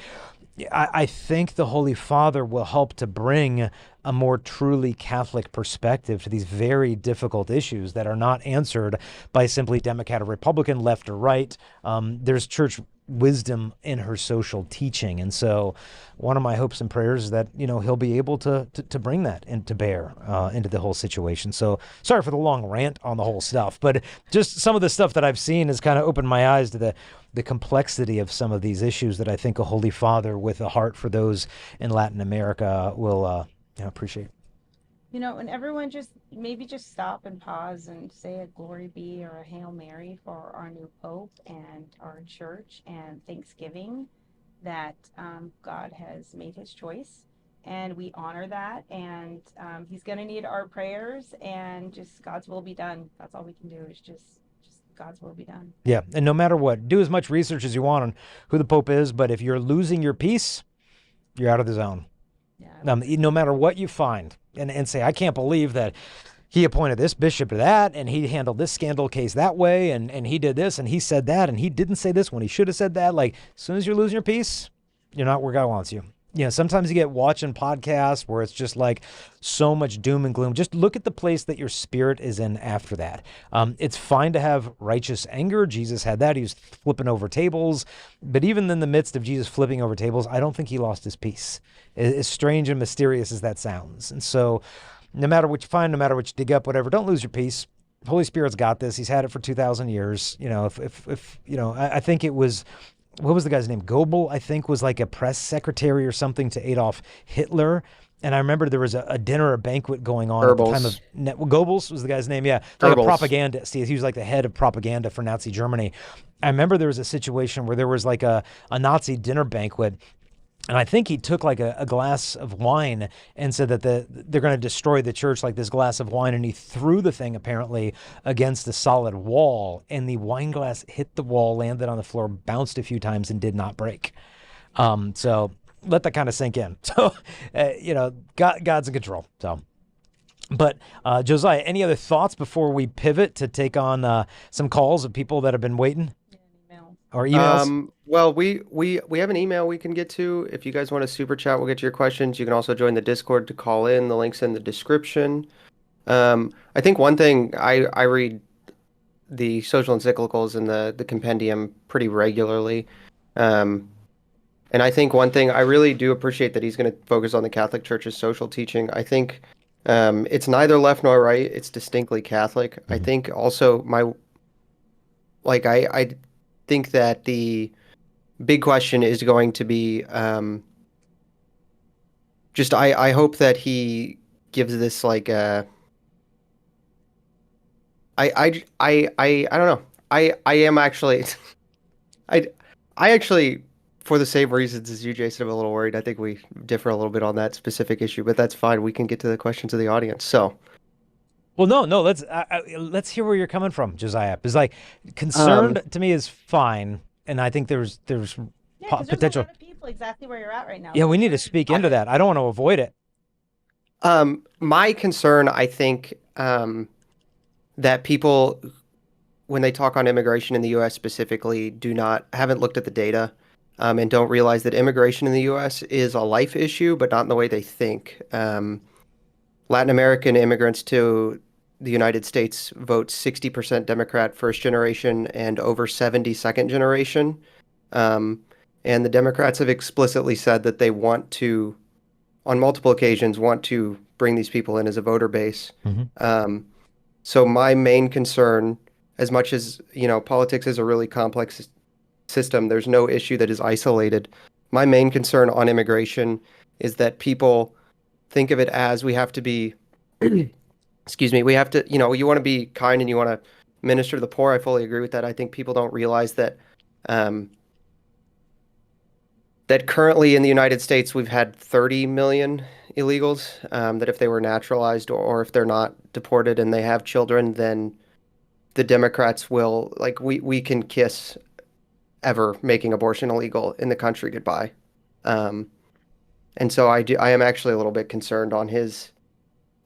I think the Holy Father will help to bring a more truly Catholic perspective to these very difficult issues that are not answered by simply Democrat or Republican, left or right. There's church wisdom in her social teaching. And so one of my hopes and prayers is that, he'll be able to bring that into bear into the whole situation. So sorry for the long rant on the whole stuff, but just some of the stuff that I've seen has kind of opened my eyes to the complexity of some of these issues that I think a Holy Father with a heart for those in Latin America will appreciate. And everyone just stop and pause and say a glory be or a Hail Mary for our new Pope and our church, and Thanksgiving that God has made his choice. And we honor that. And he's going to need our prayers, and just God's will be done. That's all we can do is just God's will be done. Yeah. And no matter what, do as much research as you want on who the Pope is. But if you're losing your peace, you're out of the zone. Yeah. No matter what you find, and say, I can't believe that he appointed this bishop to that, and he handled this scandal case that way, and he did this, and he said that, and he didn't say this when he should have said that. Like, as soon as you're losing your peace, you're not where God wants you. Sometimes you get watching podcasts where it's just like so much doom and gloom. Just look at the place that your spirit is in after that. It's fine to have righteous anger. Jesus had that. He was flipping over tables. But even in the midst of Jesus flipping over tables, I don't think he lost his peace, as strange and mysterious as that sounds. And so no matter what you find, no matter what you dig up, whatever, don't lose your peace. Holy Spirit's got this. He's had it for 2,000 years. I think it was, what was the guy's name? Goebel, I think, was like a press secretary or something to Adolf Hitler. And I remember there was a dinner or banquet going on at the time of Goebbels was the guy's name. Yeah. Like a propagandist. He was like the head of propaganda for Nazi Germany. I remember there was a situation where there was like a Nazi dinner banquet. And I think he took like a glass of wine and said that they're going to destroy the church, like this glass of wine. And he threw the thing apparently against a solid wall, and the wine glass hit the wall, landed on the floor, bounced a few times, and did not break. So let that kind of sink in. So, God's in control. So, but Josiah, any other thoughts before we pivot to take on some calls of people that have been waiting? Or emails? Well, we have an email we can get to. If you guys want to super chat, we'll get to your questions. You can also join the Discord to call in. The link's in the description. I think one thing I read the social encyclicals and the compendium pretty regularly. And I think one thing I really do appreciate that he's going to focus on the Catholic Church's social teaching. I think it's neither left nor right. It's distinctly Catholic. Mm-hmm. I think also I think that the big question is going to be I hope that he gives this like I don't know. I am actually I actually, for the same reasons as you, Jason, I'm a little worried. I think we differ a little bit on that specific issue, but that's fine. We can get to the questions of the audience. So well, no. Let's hear where you're coming from, Josiah. Because like concerned to me is fine, and I think there's potential. There's a lot of people exactly where you're at right now. Yeah, we need to speak into that. I don't want to avoid it. My concern, I think, that people, when they talk on immigration in the U.S. specifically, haven't looked at the data, and don't realize that immigration in the U.S. is a life issue, but not in the way they think. Latin American immigrants to the United States vote 60% Democrat first generation and over 70 second generation. And the Democrats have explicitly said that they want to, on multiple occasions, want to bring these people in as a voter base. Hmm. Um, so my main concern, as much as, politics is a really complex system, there's no issue that is isolated. My main concern on immigration is that people think of it as we have to be, excuse me, we have to, you want to be kind and you want to minister to the poor. I fully agree with that. I think people don't realize um, that currently in the United States, we've had 30 million illegals, that if they were naturalized or if they're not deported and they have children, then the Democrats will, like, we can kiss ever making abortion illegal in the country goodbye. Um, and so I am actually a little bit concerned on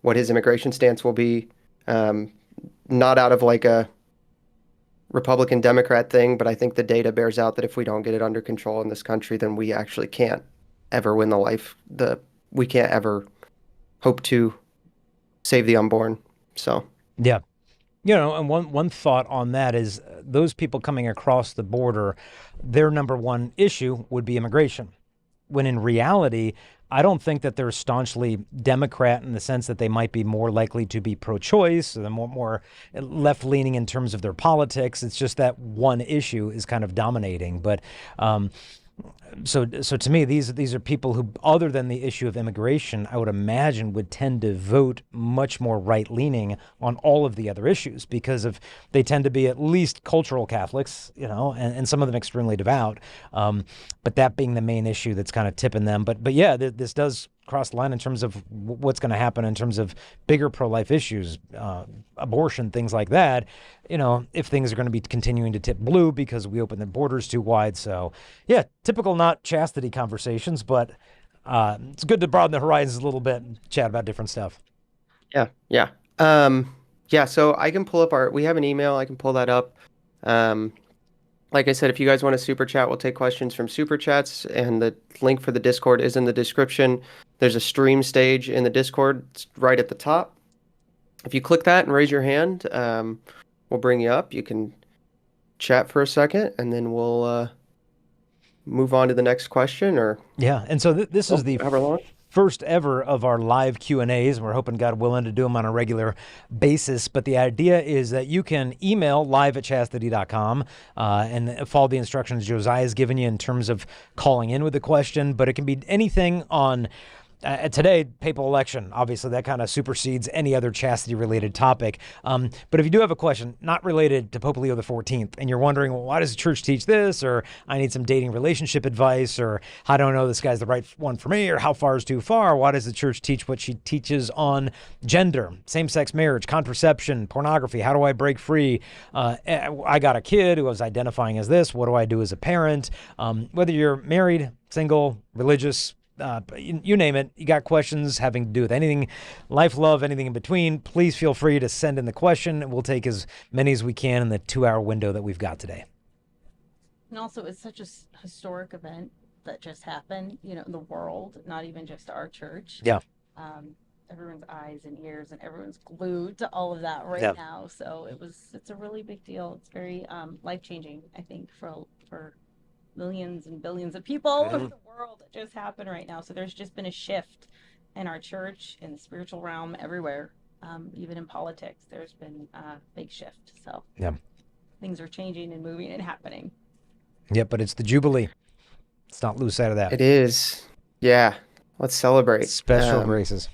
what his immigration stance will be. Um, Not out of like a Republican Democrat thing, but I think the data bears out that if we don't get it under control in this country, then we actually can't ever win we can't ever hope to save the unborn. So, Yeah. And one thought on that is those people coming across the border, their number one issue would be immigration. When in reality, I don't think that they're staunchly Democrat in the sense that they might be more likely to be pro-choice, or more left-leaning in terms of their politics. It's just that one issue is kind of dominating. But so to me, these are people who, other than the issue of immigration, I would imagine would tend to vote much more right-leaning on all of the other issues because they tend to be at least cultural Catholics, and some of them extremely devout. But that being the main issue that's kind of tipping them. But yeah, this does cross the line in terms of what's going to happen in terms of bigger pro-life issues, abortion, things like that. If things are going to be continuing to tip blue because we open the borders too wide. So yeah, typical not chastity conversations, but it's good to broaden the horizons a little bit and chat about different stuff. yeah, yeah. Yeah, so I can pull up we have an email, I can pull that up. Um, like I said, if you guys want to super chat, we'll take questions from super chats, and the link for the Discord is in the description. There's a stream stage in the Discord. It's right at the top. If you click that and raise your hand, we'll bring you up. You can chat for a second, and then we'll move on to the next question. Or Yeah, and so this is the however long. first ever of our live Q&As. We're hoping, God willing, to do them on a regular basis. But the idea is that you can email live@chastity.com and follow the instructions Josiah's given you in terms of calling in with a question. But it can be anything on today, papal election. Obviously, that kind of supersedes any other chastity-related topic. But if you do have a question not related to Pope Leo XIV, and you're wondering, well, why does the church teach this? Or I need some dating relationship advice, or how do I know this guy's the right one for me, or how far is too far? Why does the church teach what she teaches on gender, same-sex marriage, contraception, pornography? How do I break free? I got a kid who was identifying as this. What do I do as a parent? Whether you're married, single, religious, you name it, you got questions having to do with anything, life, love, anything in between, please feel free to send in the question. We'll take as many as we can in the 2-hour window that we've got today. And also, it's such a historic event that just happened, in the world, not even just our church. Yeah. Everyone's eyes and ears and everyone's glued to all of that right now. So it's a really big deal. It's very life-changing, I think, for millions and billions of people in the world that just happened right now. So there's just been a shift in our church, in the spiritual realm, everywhere, even in politics. There's been a big shift. So things are changing and moving and happening. Yeah, but it's the Jubilee. Let's not lose sight of that. It is. Yeah. Let's celebrate. Special graces.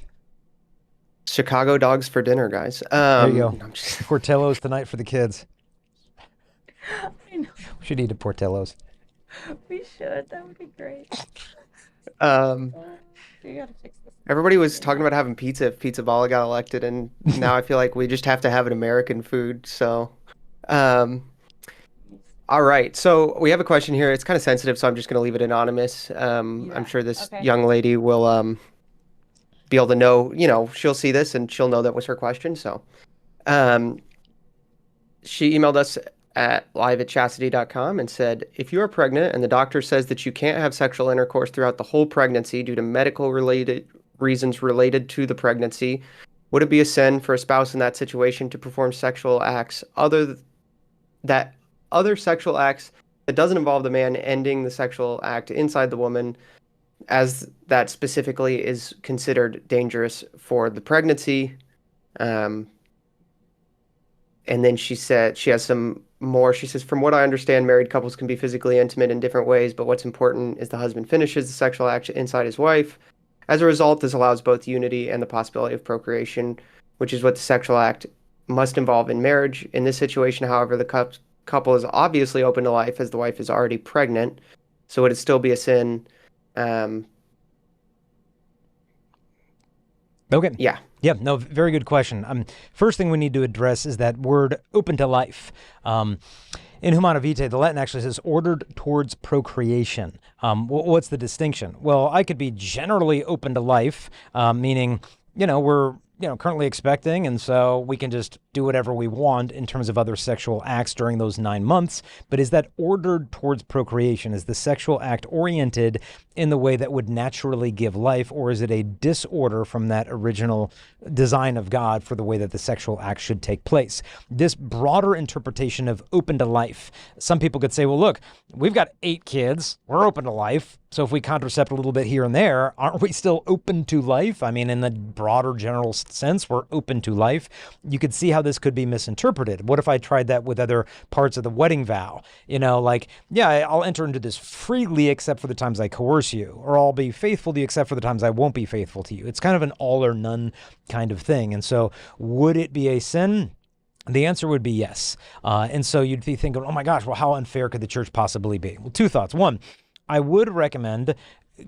Chicago dogs for dinner, guys. There you go. Portillo's tonight for the kids. I know. We should eat at Portillo's. We should. That would be great. We gotta fix this. Everybody was talking about having pizza if Pizza Balla got elected, and now I feel like we just have to have an American food. So, all right. So we have a question here. It's kind of sensitive, so I'm just going to leave it anonymous. I'm sure this young lady will be able to know, she'll see this and she'll know that was her question. So, she emailed us at live@chastity.com and said, if you are pregnant and the doctor says that you can't have sexual intercourse throughout the whole pregnancy due to medical reasons related to the pregnancy, would it be a sin for a spouse in that situation to perform sexual acts other sexual acts that doesn't involve the man ending the sexual act inside the woman as that specifically is considered dangerous for the pregnancy. Um, and then she said she has some more. She says, from what I understand, married couples can be physically intimate in different ways, but what's important is the husband finishes the sexual act inside his wife. As a result, this allows both unity and the possibility of procreation, which is what the sexual act must involve in marriage. In this situation, however, the couple is obviously open to life as the wife is already pregnant, so would it still be a sin? Um, Okay. yeah. Yeah, no, very good question. First thing we need to address is that word open to life. In Humana Vitae, the Latin actually says ordered towards procreation. What's the distinction? Well, I could be generally open to life, meaning, we're currently expecting, and so we can just do whatever we want in terms of other sexual acts during those 9 months. But is that ordered towards procreation? Is the sexual act oriented in the way that would naturally give life, or is it a disorder from that original design of God for the way that the sexual act should take place? This broader interpretation of open to life, some people could say, well, look, we've got 8 kids, we're open to life. So if we contracept a little bit here and there, aren't we still open to life? I mean, in the broader general sense, we're open to life. You could see how this could be misinterpreted. What if I tried that with other parts of the wedding vow? I'll enter into this freely except for the times I coerce you, or I'll be faithful to you except for the times I won't be faithful to you. It's kind of an all or none kind of thing. And so would it be a sin? The answer would be yes. And so you'd be thinking, oh my gosh, well, how unfair could the church possibly be? Well, 2 thoughts. One, I would recommend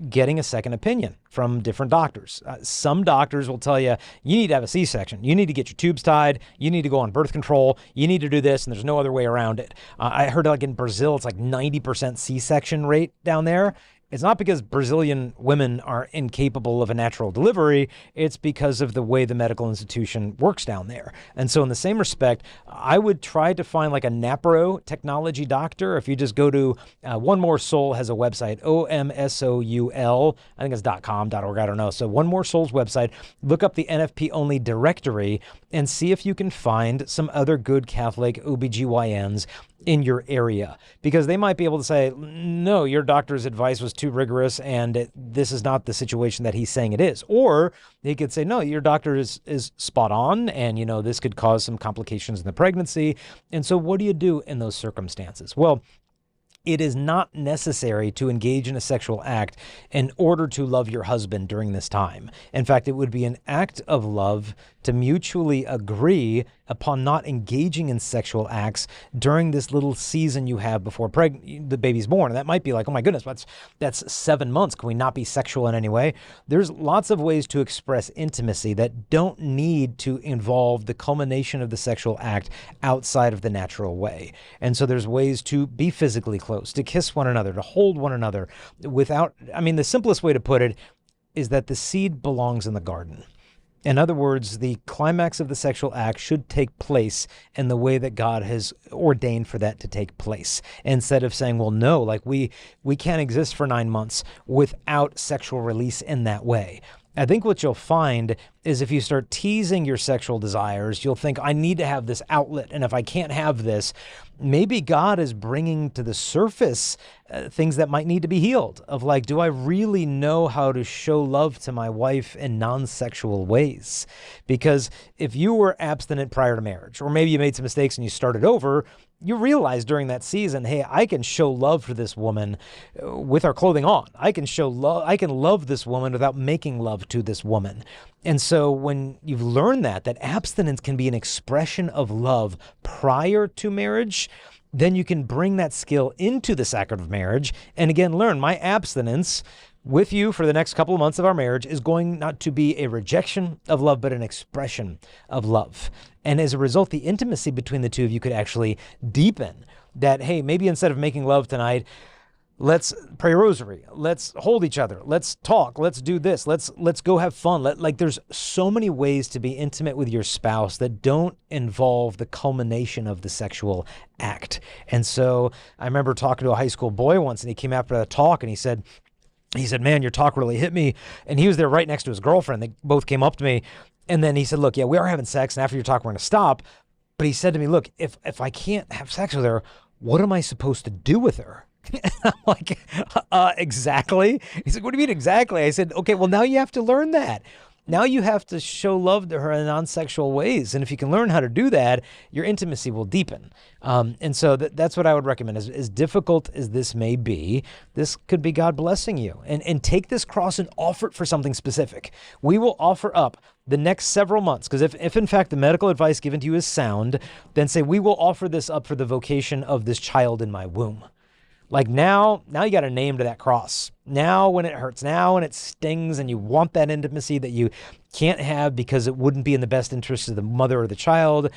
getting a second opinion from different doctors. Some doctors will tell you, you need to have a C-section. You need to get your tubes tied. You need to go on birth control. You need to do this, and there's no other way around it. I heard like in Brazil, it's like 90% C-section rate down there. It's not because Brazilian women are incapable of a natural delivery. It's because of the way the medical institution works down there. And so in the same respect, I would try to find like a NAPRO technology doctor. If you just go to One More Soul has a website, OMSOUL, I think it's .com, .org, I don't know. So One More Soul's website, look up the NFP only directory and see if you can find some other good Catholic OBGYNs in your area, because they might be able to say, no, your doctor's advice was too rigorous and this is not the situation that he's saying it is. Or they could say, no, your doctor is spot on, and this could cause some complications in the pregnancy. And so what do you do in those circumstances? Well, it is not necessary to engage in a sexual act in order to love your husband during this time. In fact, it would be an act of love to mutually agree upon not engaging in sexual acts during this little season you have before the baby's born. And that might be like, oh my goodness, that's 7 months. Can we not be sexual in any way? There's lots of ways to express intimacy that don't need to involve the culmination of the sexual act outside of the natural way. And so there's ways to be physically close, to kiss one another, to hold one another the simplest way to put it is that the seed belongs in the garden. In other words, the climax of the sexual act should take place in the way that God has ordained for that to take place. Instead of saying, well, no, like we can't exist for 9 months without sexual release in that way. I think what you'll find is if you start teasing your sexual desires, you'll think, I need to have this outlet. And if I can't have this, maybe God is bringing to the surface things that might need to be healed of like, do I really know how to show love to my wife in non-sexual ways? Because if you were abstinent prior to marriage, or maybe you made some mistakes and you started over, you realize during that season, hey, I can show love for this woman with our clothing on. I can show love. I can love this woman without making love to this woman. And so when you've learned that abstinence can be an expression of love prior to marriage, then you can bring that skill into the sacrament of marriage. And again, learn my abstinence with you for the next couple of months of our marriage is going not to be a rejection of love, but an expression of love. And as a result, the intimacy between the two of you could actually deepen that, hey, maybe instead of making love tonight, let's pray a rosary. Let's hold each other. Let's talk. Let's do this. Let's go have fun. There's so many ways to be intimate with your spouse that don't involve the culmination of the sexual act. And so I remember talking to a high school boy once, and he came after the talk and he said, man, your talk really hit me. And he was there right next to his girlfriend. They both came up to me. And then he said, look, yeah, we are having sex. And after your talk, we're going to stop. But he said to me, look, if I can't have sex with her, what am I supposed to do with her? I'm like, exactly. He's like, what do you mean exactly? I said, okay, well, now you have to learn that. Now you have to show love to her in non-sexual ways. And if you can learn how to do that, your intimacy will deepen. And so that's what I would recommend. As difficult as this may be, this could be God blessing you. And take this cross and offer it for something specific. We will offer up the next several months, because if in fact the medical advice given to you is sound, then say, we will offer this up for the vocation of this child in my womb. Like now you got a name to that cross. Now when it hurts, now when it stings and you want that intimacy that you can't have because it wouldn't be in the best interest of the mother or the child,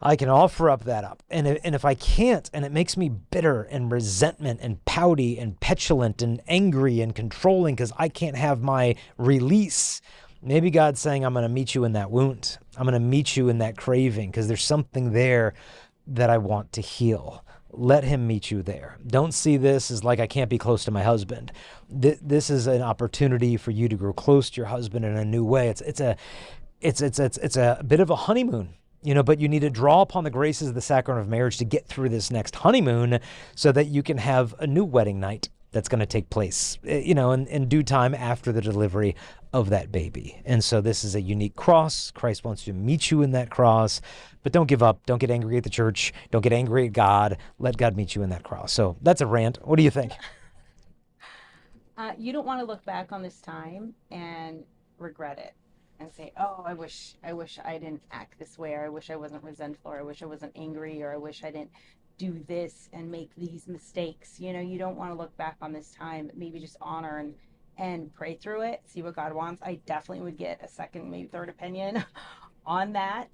I can offer up that up. And if I can't, and it makes me bitter and resentment and pouty and petulant and angry and controlling because I can't have my release, maybe God's saying, I'm going to meet you in that wound. I'm going to meet you in that craving because there's something there that I want to heal. Let him meet you there. Don't see this as like, I can't be close to my husband. This is an opportunity for you to grow close to your husband in a new way. It's a bit of a honeymoon, but you need to draw upon the graces of the sacrament of marriage to get through this next honeymoon so that you can have a new wedding night that's going to take place, in due time after the delivery of that baby. And so this is a unique cross. Christ wants to meet you in that cross, but don't give up. Don't get angry at the church. Don't get angry at God. Let God meet you in that cross. So that's a rant. What do you think? You don't want to look back on this time and regret it and say, oh, I wish I didn't act this way, or I wish I wasn't resentful, or I wish I wasn't angry, or I wish I didn't do this and make these mistakes. You don't want to look back on this time. Maybe just honor and pray through it, see what God wants. I definitely would get a second, maybe third opinion on that.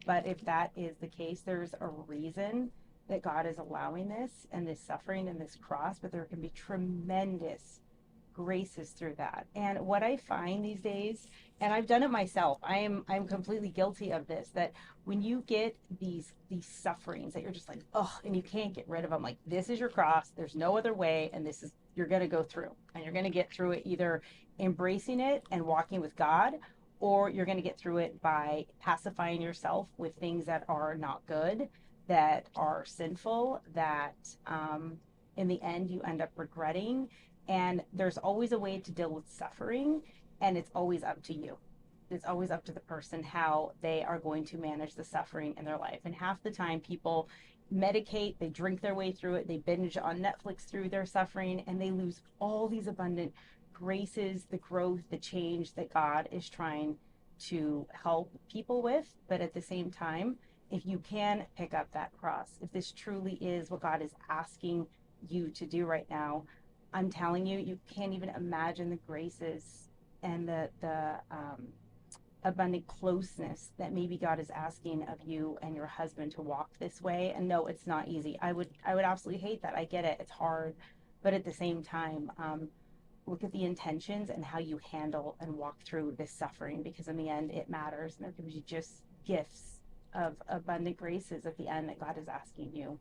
But if that is the case, there's a reason that God is allowing this and this suffering and this cross, but there can be tremendous graces through that. And what I find these days, and I've done it myself, I'm completely guilty of this, that when you get these sufferings that you're just like, oh, and you can't get rid of them, like, this is your cross, there's no other way, and this is, you're going to go through, and you're going to get through it either embracing it and walking with God, or you're going to get through it by pacifying yourself with things that are not good, that are sinful, that in the end you end up regretting. And there's always a way to deal with suffering, and it's always up to you. It's always up to the person how they are going to manage the suffering in their life. And half the time people medicate, they drink their way through it, they binge on Netflix through their suffering, and they lose all these abundant graces, the growth, the change that God is trying to help people with. But at the same time, if you can pick up that cross, if this truly is what God is asking you to do right now, I'm telling you, you can't even imagine the graces and the abundant closeness that maybe God is asking of you and your husband to walk this way. And no, it's not easy. I would absolutely hate that. I get it. It's hard. But at the same time, look at the intentions and how you handle and walk through this suffering, because in the end, it matters. And there can be just gifts of abundant graces at the end that God is asking you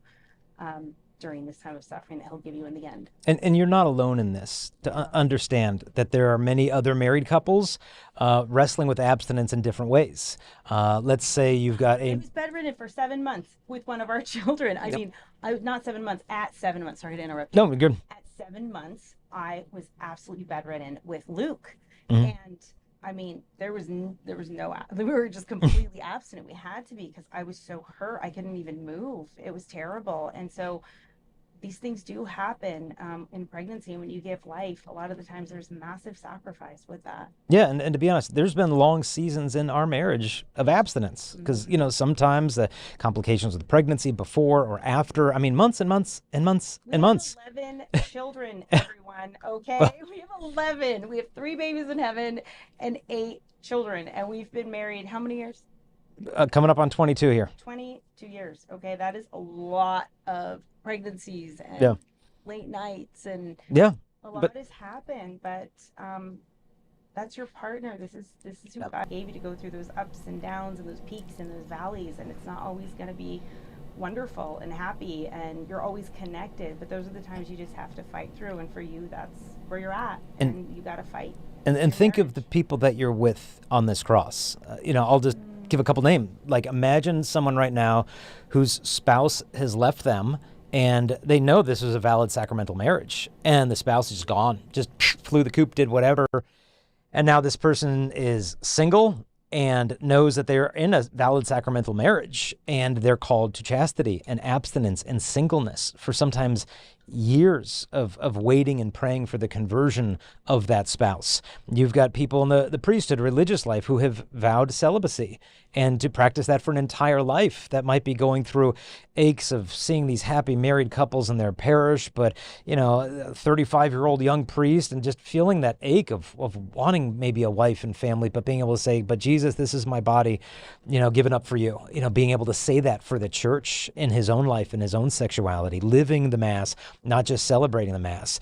during this time of suffering that he'll give you in the end. And you're not alone in this. To understand that there are many other married couples wrestling with abstinence in different ways. Let's say you've got I was bedridden for 7 months with one of our children. I mean, not 7 months, at 7 months. Sorry to interrupt you. No, good. At 7 months, I was absolutely bedridden with Luke. Mm-hmm. And I mean, there was no, we were just completely abstinent. We had to be, because I was so hurt. I couldn't even move. It was terrible. And so these things do happen in pregnancy. When you give life, a lot of the times there's massive sacrifice with that. Yeah, and to be honest, there's been long seasons in our marriage of abstinence because, sometimes the complications with pregnancy before or after, I mean, months and months and months and months. We have 11 children, everyone, okay? We have 11. We have 3 babies in heaven and 8 children. And we've been married how many years? Coming up on 22 here. 22 years, okay? That is a lot of pregnancies and late nights, and a lot has happened, but that's your partner. This is who God gave you to go through those ups and downs and those peaks and those valleys, and it's not always going to be wonderful and happy and you're always connected, but those are the times you just have to fight through, and for you that's where you're at, and you got to fight. And think of the people that you're with on this cross. I'll just give a couple names. Like, imagine someone right now whose spouse has left them And they know this was a valid sacramental marriage. And the spouse is gone, just flew the coop, did whatever. And now this person is single and knows that they're in a valid sacramental marriage, and they're called to chastity and abstinence and singleness for sometimes years of waiting and praying for the conversion of that spouse. You've got people in the priesthood, religious life, who have vowed celibacy and to practice that for an entire life, that might be going through aches of seeing these happy married couples in their parish, but, a 35-year-old young priest, and just feeling that ache of wanting maybe a wife and family, but being able to say, but Jesus, this is my body, given up for you, being able to say that for the church in his own life, in his own sexuality, living the Mass, not just celebrating the Mass.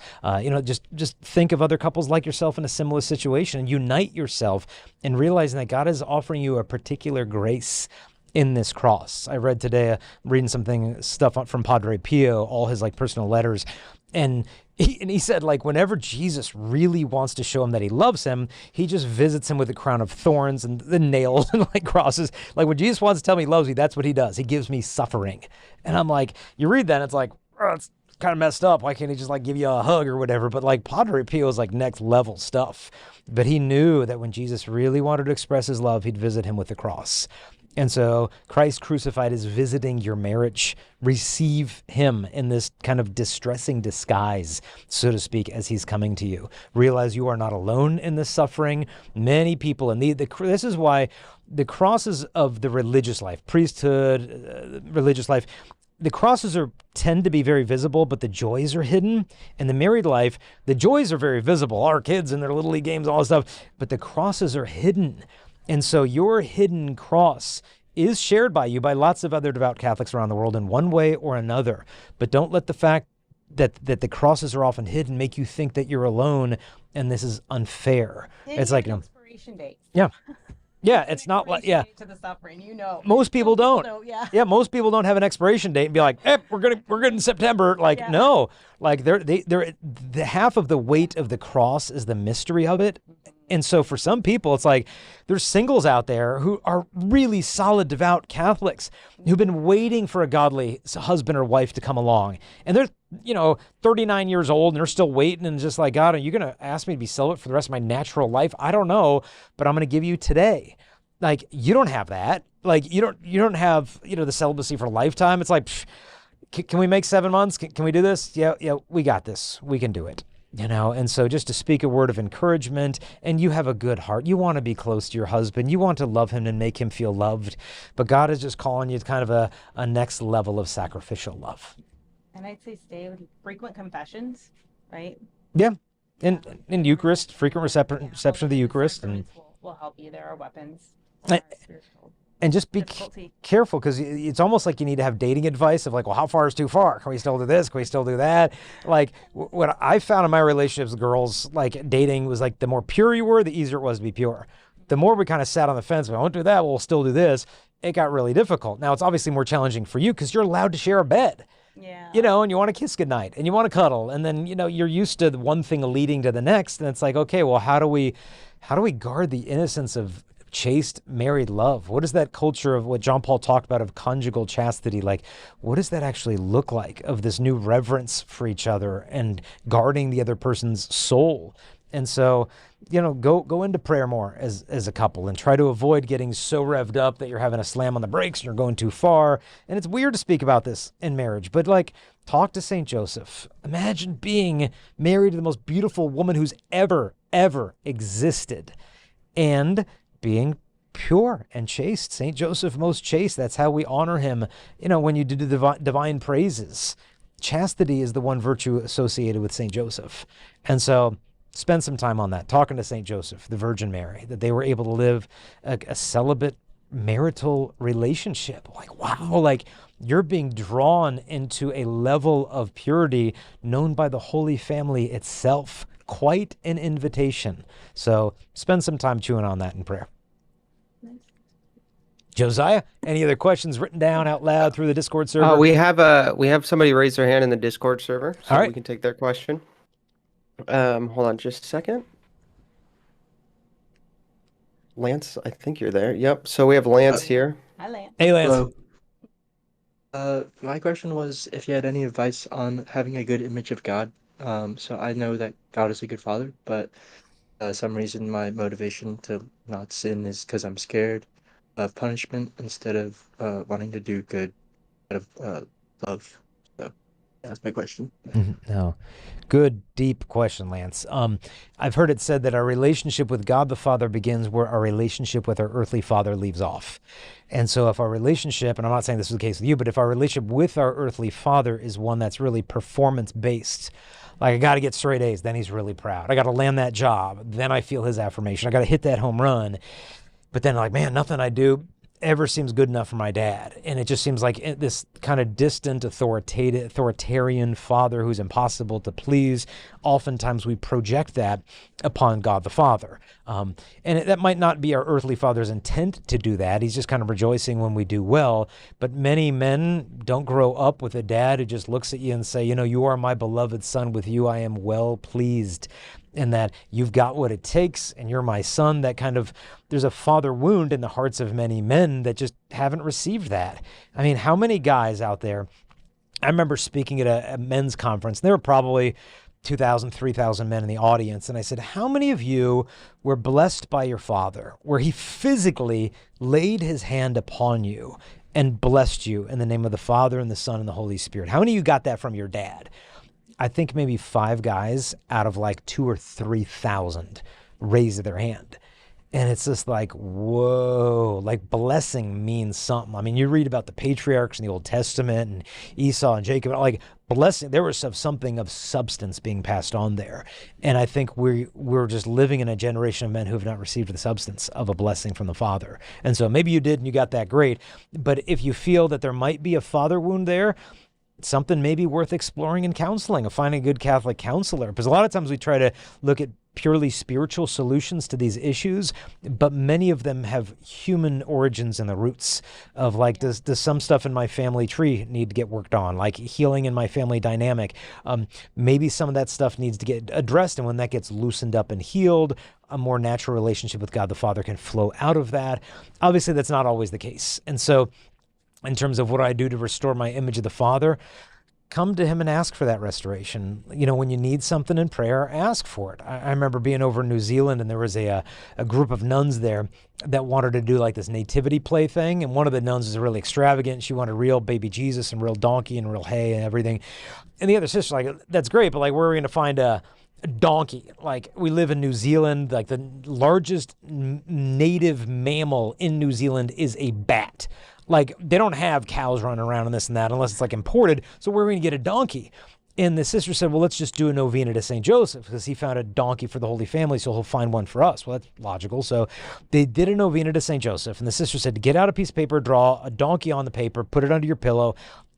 Just think of other couples like yourself in a similar situation and unite yourself in realizing that God is offering you a particular grace in this cross. I read today, reading stuff from Padre Pio, all his personal letters, and he said, whenever Jesus really wants to show him that he loves him, he just visits him with a crown of thorns and the nails and crosses. When Jesus wants to tell me he loves me, that's what he does. He gives me suffering. And I'm like, you read that, and it's like, oh, it's kind of messed up. Why can't he just give you a hug or whatever? But Padre Pio is next level stuff. But he knew that when Jesus really wanted to express his love, he'd visit him with the cross. And so Christ crucified is visiting your marriage. Receive him in this kind of distressing disguise, so to speak, as he's coming to you. Realize you are not alone in this suffering. Many people, and this is why the crosses of the religious life, priesthood, religious life, the crosses tend to be very visible, but the joys are hidden. In the married life, the joys are very visible. Our kids and their little league games, all this stuff, but the crosses are hidden. And so your hidden cross is shared by you by lots of other devout Catholics around the world in one way or another. But don't let the fact that the crosses are often hidden make you think that you're alone and this is unfair. It's like, expiration date. Yeah. Yeah, it's not to the suffering, Most people don't. Yeah. Most people don't have an expiration date and be like, we're good in September. No, the half of the weight of the cross is the mystery of it. And so for some people, it's there's singles out there who are really solid, devout Catholics who've been waiting for a godly husband or wife to come along. And they're, 39 years old, and they're still waiting, and just God, are you going to ask me to be celibate for the rest of my natural life? I don't know, but I'm going to give you today. You don't have that. You don't have, the celibacy for a lifetime. It's can we make 7 months? Can we do this? Yeah, we got this. We can do it. And so just to speak a word of encouragement, and you have a good heart. You want to be close to your husband. You want to love him and make him feel loved. But God is just calling you to kind of a next level of sacrificial love. And I'd say stay with frequent confessions, right? Yeah. In Eucharist, frequent reception of the Eucharist. And will help you. There are weapons. And just be careful, because it's almost like you need to have dating advice of well, how far is too far? Can we still do this? Can we still do that? What I found in my relationships with girls, dating was the more pure you were, the easier it was to be pure. The more we kind of sat on the fence, I won't do that, we'll still do this. It got really difficult. Now it's obviously more challenging for you because you're allowed to share a bed. Yeah. And you want to kiss goodnight and you want to cuddle. And then, you're used to one thing leading to the next. And it's okay, well, how do we guard the innocence of chaste married love? What is that culture of what John Paul talked about of conjugal chastity? What does that actually look like, of this new reverence for each other and guarding the other person's soul? And so, go into prayer more as a couple, and try to avoid getting so revved up that you're having a slam on the brakes and you're going too far. And it's weird to speak about this in marriage, but talk to Saint Joseph. Imagine being married to the most beautiful woman who's ever existed, and being pure and chaste. Saint Joseph, most chaste. That's how we honor him. When you do the divine praises, chastity is the one virtue associated with Saint Joseph. And so spend some time on that, talking to Saint Joseph, the Virgin Mary, that they were able to live a celibate marital relationship. Wow, you're being drawn into a level of purity known by the Holy Family itself. Quite an invitation. So spend some time chewing on that in prayer. Josiah, any other questions written down out loud through the Discord server? We have somebody raise their hand in the Discord server, so All right. We can take their question. Hold on just a second. Lance, I think you're there. Yep. So we have Lance here. Hi, Lance. Hey, Lance. Hello. My question was if you had any advice on having a good image of God. So I know that God is a good father, but some reason my motivation to not sin is because I'm scared of punishment instead of wanting to do good out of love. So yeah, that's my question. No. Good, deep question, Lance. I've heard it said that our relationship with God the Father begins where our relationship with our earthly father leaves off. And so if our relationship, and I'm not saying this is the case with you, but if our relationship with our earthly father is one that's really performance based, like I got to get straight A's, then he's really proud. I got to land that job, then I feel his affirmation. I got to hit that home run. But then like, man, nothing I do ever seems good enough for my dad. And it just seems like this kind of distant, authoritarian father who's impossible to please. Oftentimes we project that upon God the Father. That might not be our earthly father's intent to do that. He's just kind of rejoicing when we do well. But many men don't grow up with a dad who just looks at you and say, you are my beloved son. With you I am well pleased. And that you've got what it takes and you're my son. That kind of, there's a father wound in the hearts of many men that just haven't received that. I mean, how many guys out there, I remember speaking at a men's conference, and there were probably 2,000, 3,000 men in the audience. And I said, how many of you were blessed by your father, where he physically laid his hand upon you and blessed you in the name of the Father and the Son and the Holy Spirit? How many of you got that from your dad? I think maybe 5 guys out of like 2,000 or 3,000 raised their hand. And it's just like, whoa, like blessing means something. I mean, you read about the patriarchs in the Old Testament and Esau and Jacob, like blessing, there was something of substance being passed on there. And I think we're just living in a generation of men who have not received the substance of a blessing from the Father. And so maybe you did and you got that, great. But if you feel that there might be a father wound there, something maybe worth exploring in counseling, of finding a good Catholic counselor. Because a lot of times we try to look at purely spiritual solutions to these issues, but many of them have human origins in the roots of like, does some stuff in my family tree need to get worked on, like healing in my family dynamic? Maybe some of that stuff needs to get addressed, and when that gets loosened up and healed, a more natural relationship with God the Father can flow out of that. Obviously, that's not always the case. And so in terms of what do I do to restore my image of the Father, come to him and ask for that restoration. When you need something in prayer, ask for it. I remember being over in New Zealand, and there was a group of nuns there that wanted to do like this nativity play thing. And one of the nuns was really extravagant. She wanted real baby Jesus and real donkey and real hay and everything. And the other sister's like, that's great, but like, where are we going to find a donkey? Like, we live in New Zealand, like the largest native mammal in New Zealand is a bat. Like, they don't have cows running around and this and that unless it's like imported. So where are we going to get a donkey? And the sister said, well, let's just do a novena to St. Joseph, because he found a donkey for the Holy Family, so he'll find one for us. Well, that's logical. So they did a novena to St. Joseph, and the sister said, get out a piece of paper, draw a donkey on the paper, put it under your pillow.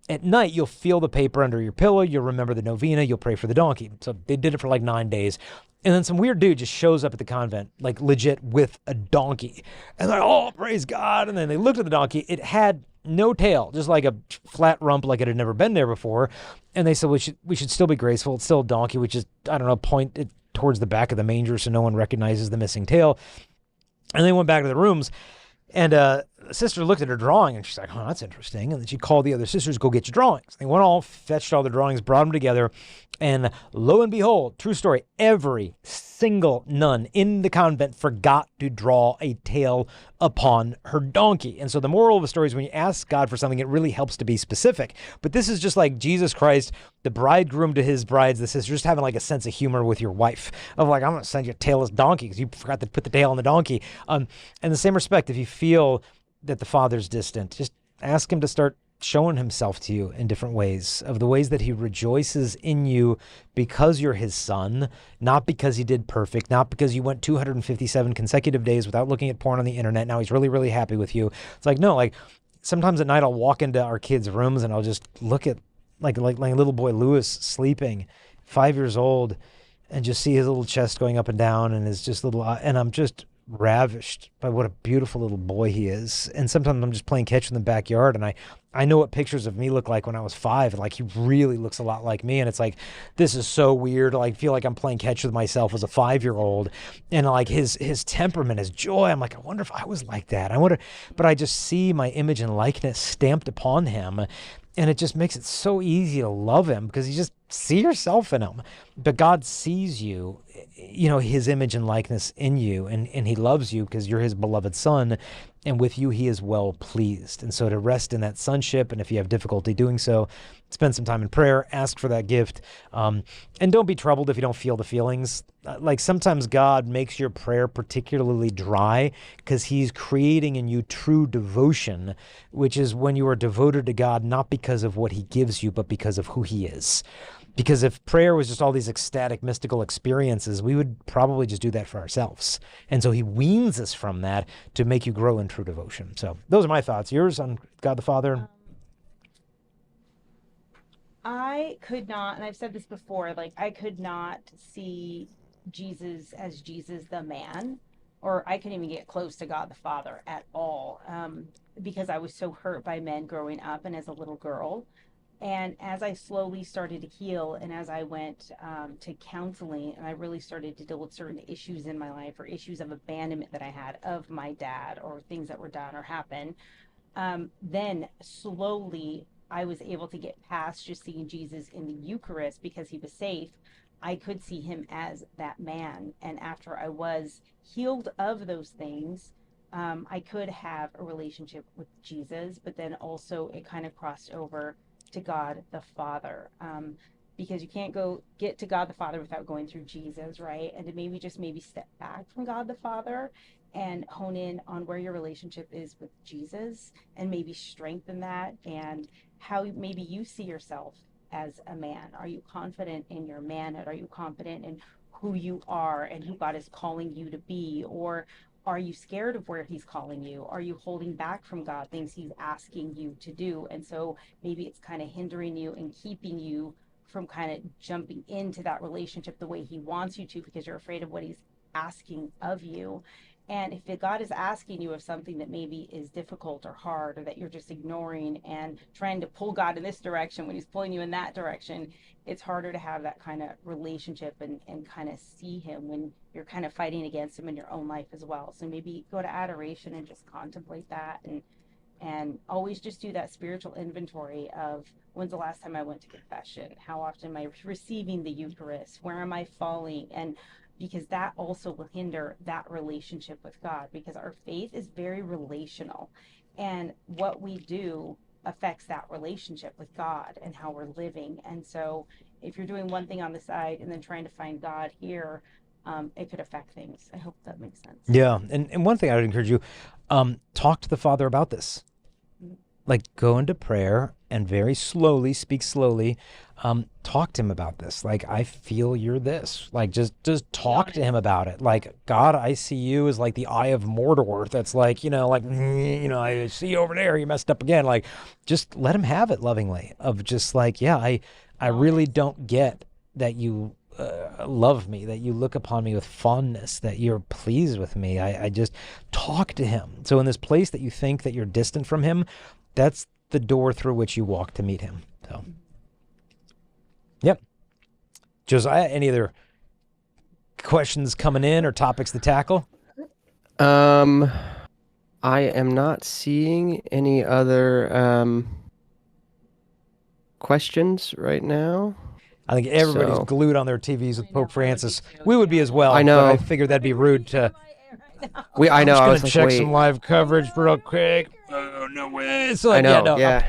At night, you'll feel the paper under your pillow. You'll remember the novena. You'll pray for the donkey. So they did it for like 9 days. And then some weird dude just shows up at the convent, like legit with a donkey. And they're like, oh, praise God. And then they looked at the donkey. It had no tail, just like a flat rump, like it had never been there before. And they said, we should still be graceful. It's still a donkey. We just, I don't know, point it towards the back of the manger so no one recognizes the missing tail. And they went back to the rooms. And the sister looked at her drawing and she's like, oh, that's interesting. And then she called the other sisters, go get your drawings. They went all, fetched all the drawings, brought them together. And lo and behold, true story, every single nun in the convent forgot to draw a tail upon her donkey. And so the moral of the story is when you ask God for something, it really helps to be specific. But this is just like Jesus Christ, the bridegroom to his brides, the sisters, just having like a sense of humor with your wife of like, I'm going to send you a tailless donkey because you forgot to put the tail on the donkey. In the same respect, if you feel that the Father's distant, just ask him to start showing himself to you in different ways, of the ways that he rejoices in you because you're his son, not because he did perfect, not because you went 257 consecutive days without looking at porn on the internet. Now he's really, really happy with you. It's like, no, like sometimes at night I'll walk into our kids' rooms and I'll just look at like little boy Lewis sleeping, 5 years old, and just see his little chest going up and down and his just little, and I'm just ravished by what a beautiful little boy he is. And sometimes I'm just playing catch in the backyard and I know what pictures of me look like when I was 5, and like he really looks a lot like me, and it's like, this is so weird. I feel like I'm playing catch with myself as a 5-year-old, and like his temperament, his joy, I'm like, I wonder if I was like that. But I just see my image and likeness stamped upon him, And it just makes it so easy to love him because you just see yourself in him. But God sees you, his image and likeness in you, and he loves you because you're his beloved son, and with you he is well pleased. And so to rest in that sonship, and if you have difficulty doing so, spend some time in prayer, ask for that gift, and don't be troubled if you don't feel the feelings. Like sometimes God makes your prayer particularly dry because he's creating in you true devotion, which is when you are devoted to God, not because of what he gives you, but because of who he is. Because if prayer was just all these ecstatic, mystical experiences, we would probably just do that for ourselves. And so he weans us from that to make you grow in true devotion. So those are my thoughts. Yours on God the Father? I could not, and I've said this before, like I could not see Jesus as Jesus the man, or I couldn't even get close to God the Father at all, because I was so hurt by men growing up and as a little girl. And as I slowly started to heal, and as I went to counseling, and I really started to deal with certain issues in my life, or issues of abandonment that I had of my dad, or things that were done or happened, then slowly I was able to get past just seeing Jesus in the Eucharist because he was safe. I could see him as that man. And after I was healed of those things, I could have a relationship with Jesus, but then also it kind of crossed over to God the Father. Because you can't go get to God the Father without going through Jesus, right? And to maybe step back from God the Father and hone in on where your relationship is with Jesus, and maybe strengthen that, and how maybe you see yourself as a man. Are you confident in your manhood? Are you confident in who you are and who God is calling you to be? Or are you scared of where he's calling you? Are you holding back from God things he's asking you to do? And so maybe it's kind of hindering you and keeping you from kind of jumping into that relationship the way he wants you to, because you're afraid of what he's asking of you. And if God is asking you of something that maybe is difficult or hard, or that you're just ignoring and trying to pull God in this direction when he's pulling you in that direction, it's harder to have that kind of relationship, and kind of see him when you're kind of fighting against him in your own life as well. So maybe go to adoration and just contemplate that, and always just do that spiritual inventory of, when's the last time I went to confession? How often am I receiving the Eucharist? Where am I falling? And because that also will hinder that relationship with God, because our faith is very relational, and what we do affects that relationship with God and how we're living. And so if you're doing one thing on the side and then trying to find God here, it could affect things. I hope that makes sense. Yeah. And one thing I would encourage you, talk to the Father about this. Like go into prayer and very slowly, speak slowly, talk to him about this. Like, I feel you're this. Like, just talk to him about it. Like, God, I see you as like the eye of Mordor. That's like, I see you over there. You messed up again. Like, just let him have it lovingly. Of just like, yeah, I really don't get that you love me, that you look upon me with fondness, that you're pleased with me. I just talk to him. So in this place that you think that you're distant from him, that's the door through which you walk to meet him. So, yep. Josiah, any other questions coming in or topics to tackle? I am not seeing any other questions right now. I think everybody's So- glued on their TVs with Pope Francis. We would be as well. I know. But I figured that'd be rude to. I know. I'm I just was gonna like, check wait. some live coverage real quick. Oh, no way. So I like, know. yeah, no,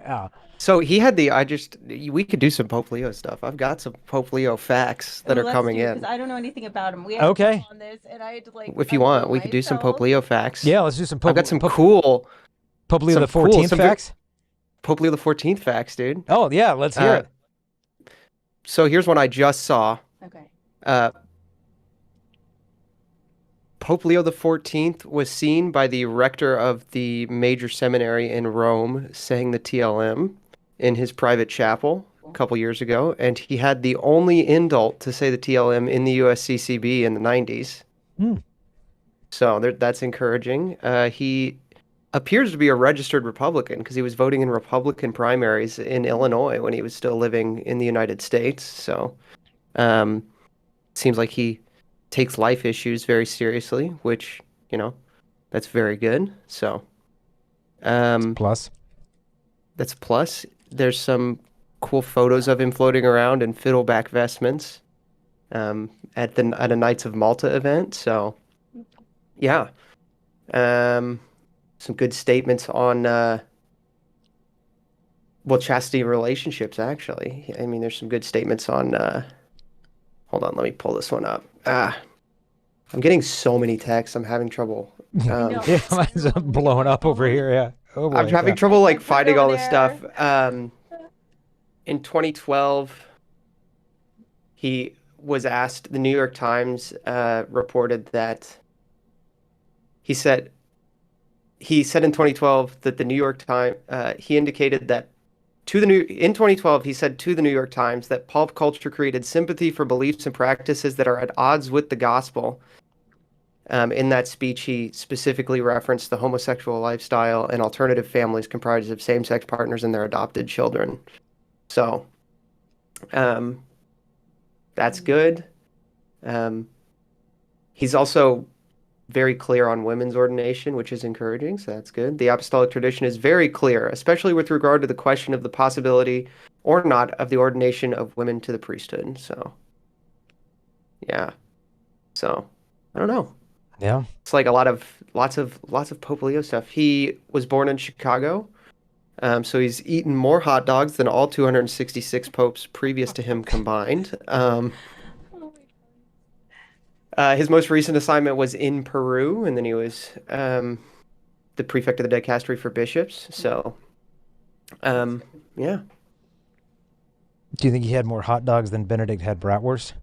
Yeah. So he had we could do some Pope Leo stuff. I've got some Pope Leo facts that are coming in. Because I don't know anything about him. We had Okay. on this, and I had to If you want, we could do some Pope Leo facts. Yeah, let's do some I've got some cool Pope Leo the some cool- 14th some facts. Pope Leo the 14th facts, dude. Oh yeah, let's hear it. So here's one I just saw. Okay. Pope Leo the 14th was seen by the rector of the major seminary in Rome saying the TLM in his private chapel a couple years ago, and he had the only indult to say the TLM in the USCCB in the 90s. So that's encouraging. He appears to be a registered Republican because he was voting in Republican primaries in Illinois when he was still living in the United States. So seems like he takes life issues very seriously, which, that's very good. So Plus. that's a plus. there's some cool photos of him floating around in fiddleback vestments at a Knights of Malta event. So yeah, um, some good statements on well, chastity relationships, actually. I mean, there's some good statements on hold on, let me pull this one up. I'm getting so many texts. I'm having trouble. I know. Yeah, mine's blowing up over here. Yeah. Oh I'm boy. having Yeah. trouble like Put it finding over all this stuff. there. In 2012, he was asked, the New York Times reported that he said in 2012 that the New York Times he indicated that in 2012 he said to the New York Times that pulp culture created sympathy for beliefs and practices that are at odds with the gospel. In that speech, he specifically referenced the homosexual lifestyle and alternative families comprised of same-sex partners and their adopted children. So, that's good. He's also very clear on women's ordination, which is encouraging, so that's good. The apostolic tradition is very clear, especially with regard to the question of the possibility or not of the ordination of women to the priesthood. So, yeah. So, I don't know. Yeah. It's like lots of Pope Leo stuff. He was born in Chicago, so he's eaten more hot dogs than all 266 popes previous to him combined. His most recent assignment was in Peru, and then he was the prefect of the dicastery for bishops. So, yeah. Do you think he had more hot dogs than Benedict had bratwurst?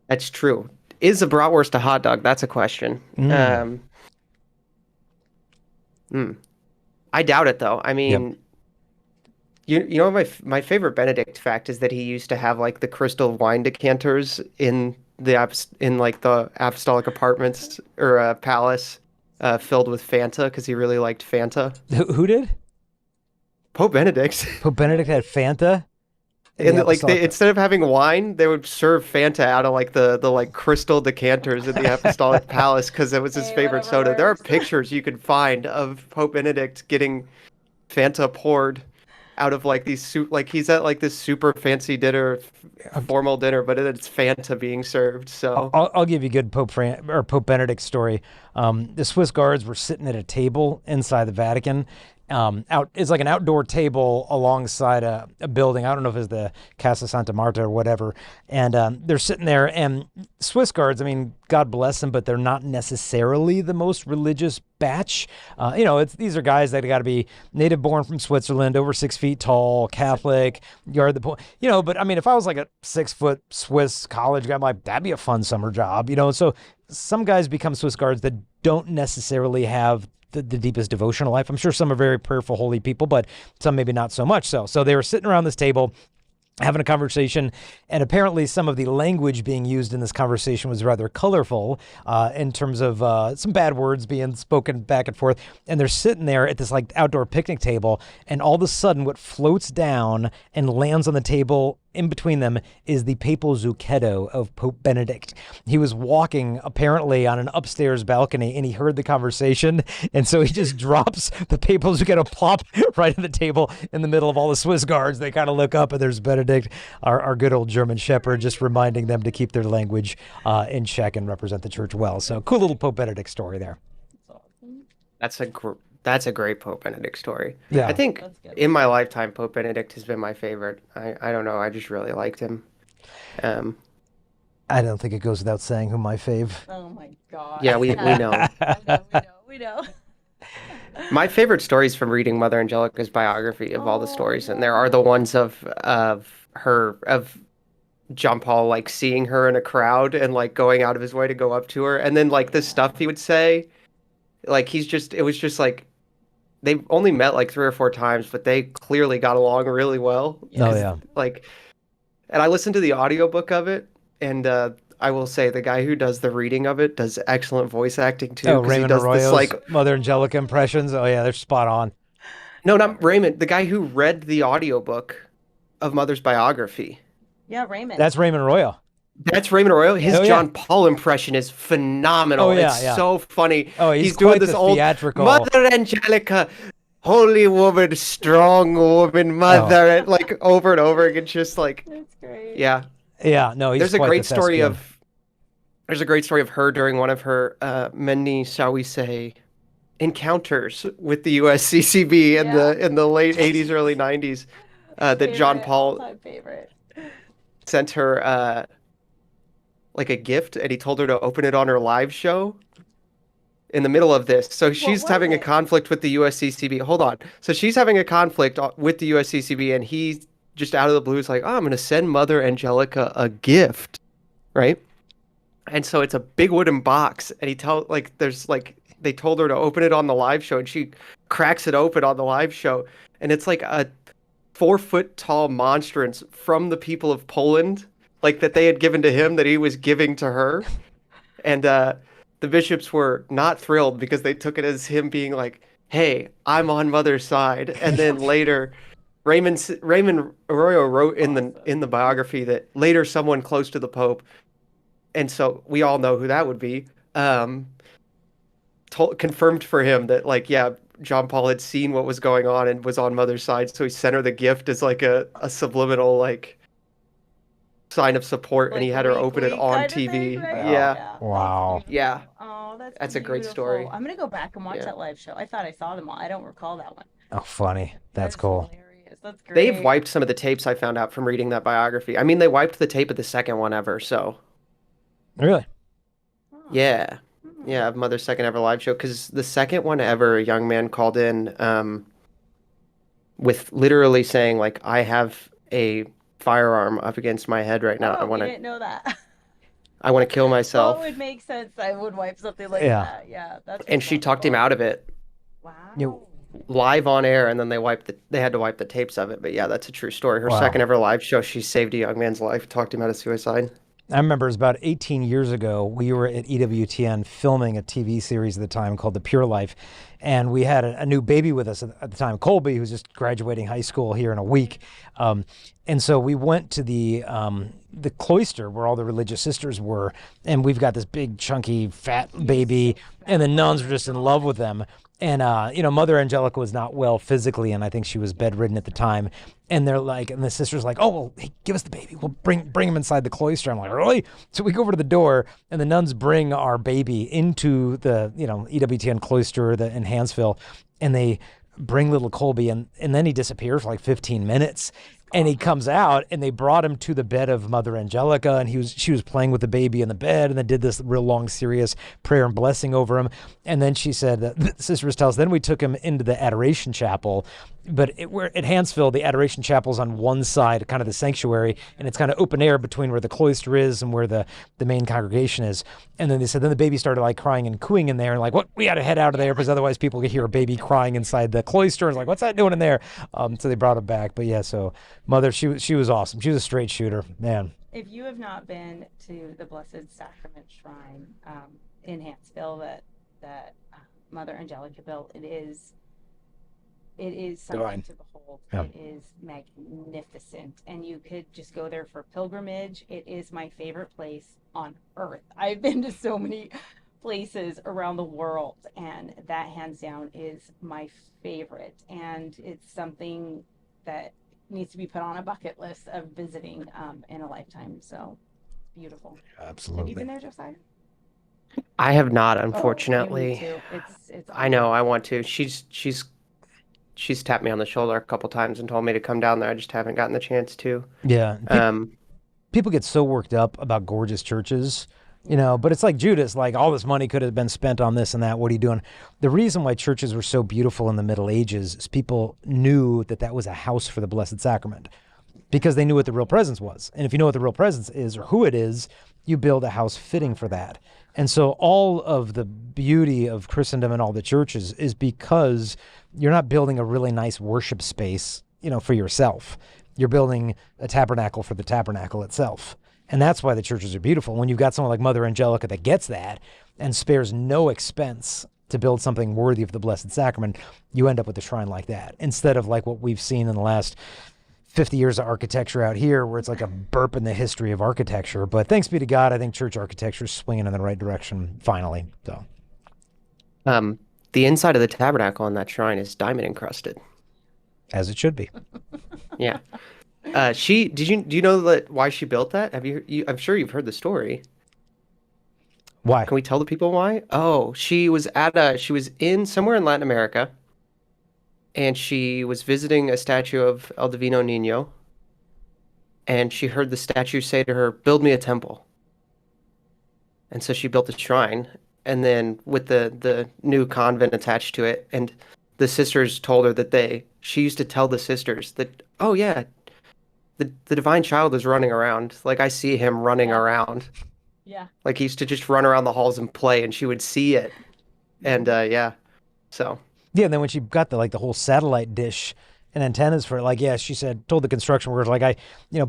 That's true. Is a bratwurst a hot dog? That's a question. I doubt it, though. I mean, you know, my favorite Benedict fact is that he used to have like the crystal wine decanters in like the apostolic apartments or palace filled with Fanta because he really liked Fanta. Who did? Pope Benedict. Pope Benedict had Fanta. And like instead of having wine, they would serve Fanta out of like the like crystal decanters in the apostolic palace because it was his favorite soda. There are pictures you can find of Pope Benedict getting Fanta poured out of like these like he's at like this super fancy dinner, formal dinner, but it's Fanta being served. So I'll give you a good Pope Benedict story. The Swiss guards were sitting at a table inside the Vatican. It's like an outdoor table alongside a building. I don't know if it's the Casa Santa Marta or whatever. And they're sitting there, and Swiss guards, I mean, God bless them, but they're not necessarily the most religious batch. These are guys that got to be native born from Switzerland, over 6 feet tall, Catholic, guard the point. But I mean, if I was like a 6-foot Swiss college guy, I'm like, that'd be a fun summer job. So some guys become Swiss guards that don't necessarily have the deepest devotional life. I'm sure some are very prayerful, holy people, but some maybe not so much so. So they were sitting around this table having a conversation, and apparently some of the language being used in this conversation was rather colorful in terms of some bad words being spoken back and forth. And they're sitting there at this like outdoor picnic table, and all of a sudden what floats down and lands on the table in between them is the papal zucchetto of Pope Benedict. He was walking apparently on an upstairs balcony, and he heard the conversation, and so he just drops the papal zucchetto plop right on the table in the middle of all the Swiss guards. They kind of look up, and there's Benedict, our good old German shepherd, just reminding them to keep their language in check and represent the church well. So cool little Pope Benedict story there. That's a great Pope Benedict story. Yeah. I think in my lifetime, Pope Benedict has been my favorite. I don't know. I just really liked him. I don't think it goes without saying who my fave. Oh my God. Yeah, we know. we know. My favorite stories from reading Mother Angelica's biography of all the stories, and there are the ones of John Paul like seeing her in a crowd and like going out of his way to go up to her, and then like the stuff he would say, like it was just like they only met like 3 or 4 times, but they clearly got along really well. Oh yeah. Like, and I listened to the audiobook of it, and I will say the guy who does the reading of it does excellent voice acting too. Oh, 'cause Raymond he does Arroyo's this like Mother Angelica impressions. Oh yeah, they're spot on. no, not Raymond, the guy who read the audiobook of Mother's biography. Yeah, Raymond. That's Raymond Arroyo. That's Raymond Arroyo. His John Paul impression is phenomenal. Oh, yeah, it's yeah. so funny. Oh, he's doing quite this the old theatrical. Mother Angelica. holy woman, strong woman, Oh, mother, and like over and over again, just like, That's great. yeah. yeah, no, he's There's a quite the great story thespian. of there's a great story of her during one of her many, shall we say, encounters with the USCCB in Yeah. the late 80s, early 90s, that John Favorite, Paul all-time favorite. sent her like a gift, and he told her to open it on her live show in the middle of this. So What she's was having a it? conflict with the USCCB. Hold on. So she's having a conflict with the USCCB, and he just out of the blue is like, "Oh, I'm going to send Mother Angelica a gift," right? And so it's a big wooden box, and there's like they told her to open it on the live show, and she cracks it open on the live show, and it's like a 4 foot tall monstrance from the people of Poland, like that they had given to him that he was giving to her. And the bishops were not thrilled because they took it as him being like, "Hey, I'm on Mother's side." And then later, Raymond Arroyo wrote in the Awesome. biography that later someone close to the Pope, and so we all know who that would be, confirmed for him that like, yeah, John Paul had seen what was going on and was on Mother's side, so he sent her the gift as like a subliminal like sign of support, and he Like had her open it wink on kind of thing, TV. right? Wow. Yeah, Yeah, Wow. that's yeah, beautiful. Oh, that's a great beautiful. story. I'm gonna go back and watch Yeah. that live show. I thought I saw them all. I don't recall that one. Oh, funny. That That's is cool. hilarious. That's They've great. wiped some of the tapes I found out from reading that biography. I mean, they wiped the tape of the second one ever, so Really? Huh. yeah. Hmm. Yeah, of Mother's second ever live show, because the second one ever, a young man called in with literally saying like, "I have a firearm up against my head right now. Oh, you didn't know that. I want to kill Well, it myself." would make sense. I would wipe something like Yeah. that. Yeah, that's And she talked him wonderful. out of it You, Wow. live on air, and then they had to wipe the tapes of it. But yeah, that's a true story. Her wow. second ever live show, she saved a young man's life, talked him out of suicide. I remember it was about 18 years ago. We were at EWTN filming a TV series at the time called The Pure Life. And we had a new baby with us at the time, Colby, who's just graduating high school here in a week. And so we went to the cloister where all the religious sisters were. And we've got this big, chunky, fat baby. And the nuns were just in love with them. And, Mother Angelica was not well physically, and I think she was bedridden at the time. And they're like, and the sister's like, "Oh, well, hey, give us the baby. We'll bring him inside the cloister." I'm like, "Really?" So we go over to the door, and the nuns bring our baby into the, EWTN cloister in Hansville, and they bring little Colby, and then he disappears for like 15 minutes. And he comes out, and they brought him to the bed of Mother Angelica, and she was playing with the baby in the bed, and then did this real long, serious prayer and blessing over him. And then she said, the sisters tell us, then we took him into the Adoration Chapel. But we're at Hansville, the Adoration Chapel's on one side, kind of the sanctuary, and it's kind of open air between where the cloister is and where the main congregation is. And then they said, then the baby started like crying and cooing in there, and like, what, we got to head out of there because otherwise people could hear a baby crying inside the cloister. And it's like, what's that doing in there? So they brought him back. But yeah, so Mother, she was awesome. She was a straight shooter, man. If you have not been to the Blessed Sacrament Shrine in Hansville that Mother Angelica built, it is something Divine. to behold. Yeah. It is magnificent, and you could just go there for pilgrimage. It is my favorite place on earth. I've been to so many places around the world, and that hands down is my favorite. And it's something that needs to be put on a bucket list of visiting in a lifetime. So it's beautiful. Have you Absolutely. been there, Josiah? I have not, Oh, you need unfortunately. to. It's I know I unbelievable. want to. She's tapped me on the shoulder a couple times and told me to come down there. I just haven't gotten the chance to. Yeah. Um, People get so worked up about gorgeous churches, but it's like Judas, like all this money could have been spent on this and that. What are you doing? The reason why churches were so beautiful in the Middle Ages is people knew that was a house for the Blessed Sacrament because they knew what the real presence was. And if you know what the real presence is or who it is, you build a house fitting for that. And so all of the beauty of Christendom and all the churches is because you're not building a really nice worship space, for yourself. You're building a tabernacle for the tabernacle itself. And that's why the churches are beautiful. When you've got someone like Mother Angelica that gets that and spares no expense to build something worthy of the Blessed Sacrament, you end up with a shrine like that instead of like what we've seen in the last 50 years of architecture out here where it's like a burp in the history of architecture. But thanks be to God, I think church architecture is swinging in the right direction finally. So, um, The inside of the tabernacle on that shrine is diamond encrusted. As it should be. Yeah. Do you know that why she built that? I'm sure you've heard the story. Why? Can we tell the people why? Oh, she was in somewhere in Latin America, and she was visiting a statue of El Divino Niño, and she heard the statue say to her, "Build me a temple." And so she built a shrine, and then with the new convent attached to it, and the sisters told her that she used to tell the sisters that, "Oh yeah, the divine child is running around. Like I see him running Yeah. around." Yeah. Like he used to just run around the halls and play, and she would see it. And yeah, so Yeah, and then when she got the whole satellite dish and antennas for it, like, yeah, she told the construction workers, like,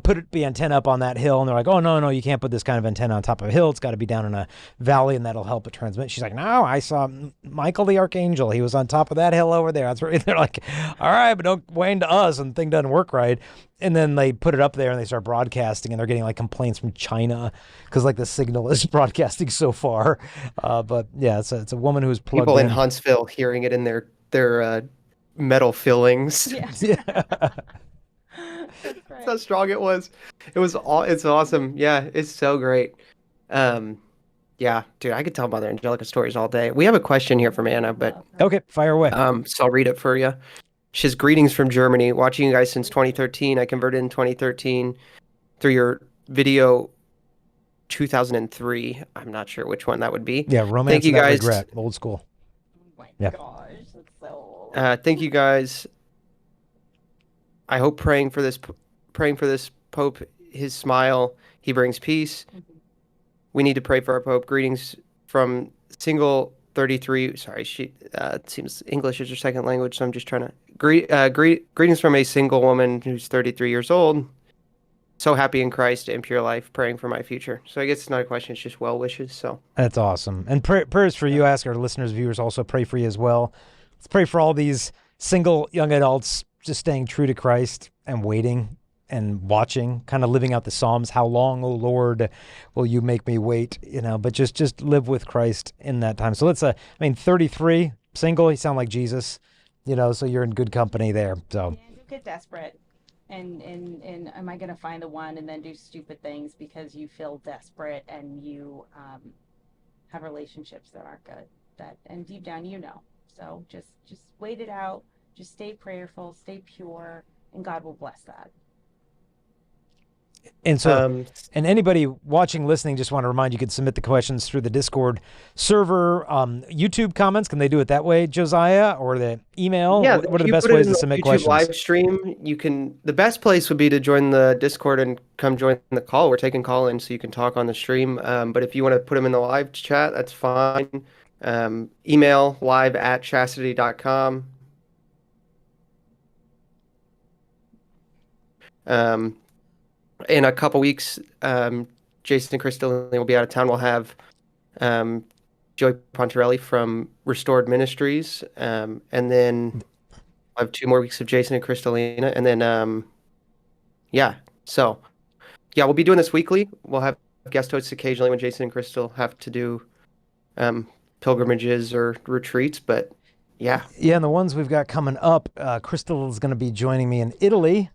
put the antenna up on that hill, and they're like, oh, no, you can't put this kind of antenna on top of a hill. It's got to be down in a valley, and that'll help it transmit. She's like, no, I saw Michael the Archangel. He was on top of that hill over there. That's where they're like, all right, but don't wane to us, and the thing doesn't work right. And then they put it up there and they start broadcasting, and they're getting like complaints from China because like the signal is broadcasting so far. But yeah, it's a woman who's plugged people in in. Huntsville hearing it in their metal fillings. Yeah. Yeah. That's That's right. how strong it was. It's awesome. Yeah, it's so great. Yeah, dude, I could tell Mother Angelica stories all day. We have a question here from Anna, but Love her. Okay, fire away. so I'll read it for you. She says, "Greetings from Germany. Watching you guys since 2013. I converted in 2013 through your video 2003. I'm not sure which one that would be. Yeah, romance Thank you without guys. regret, old school. Oh my Yeah. gosh, that's so. Thank you guys. I hope praying for this Pope, his smile, he brings peace. We need to pray for our Pope. Greetings from single 33. Sorry, it seems English is her second language, so I'm just trying to greetings from a single woman who's 33 years old. So happy in Christ and pure life, praying for my future." So I guess it's not a question; it's just well wishes. So That's awesome. And prayers for you. Ask our listeners, viewers also pray for you as well. Let's pray for all these single young adults just staying true to Christ and waiting and watching, kind of living out the Psalms. How long, O Lord, will you make me wait? But just live with Christ in that time. So let's, 33, single, you sound like Jesus, so you're in good company there. So And don't get desperate. And am I gonna find the one and then do stupid things because you feel desperate and you have relationships that aren't good, and deep down so just wait it out, just stay prayerful, stay pure, and God will bless that. And so, and anybody watching, listening, just want to remind you can submit the questions through the Discord server. YouTube comments, can they do it that way, Josiah, or the email? yeah, What are the you best put it ways in to the submit YouTube questions? live stream. You can. The best place would be to join the Discord and come join the call. We're taking call in, so you can talk on the stream. But if you want to put them in the live chat, that's fine. Email live@chastity.com. In a couple weeks, Jason and Crystalina will be out of town. We'll have Joey Pontarelli from Restored Ministries, and then I'll have 2 more weeks of Jason and Crystalina, and then yeah. So yeah, we'll be doing this weekly. We'll have guest hosts occasionally when Jason and Crystal have to do pilgrimages or retreats, but yeah. Yeah, and the ones we've got coming up, Crystal is going to be joining me in Italy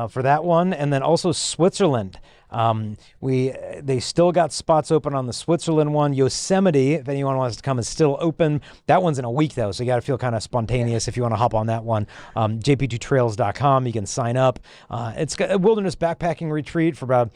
for that one, and then also Switzerland. They still got spots open on the Switzerland one. Yosemite, if anyone wants to come, is still open. That one's in a week though, so you got to feel kind of spontaneous if you want to hop on that one. jp2trails.com, you can sign up. It's got a wilderness backpacking retreat for about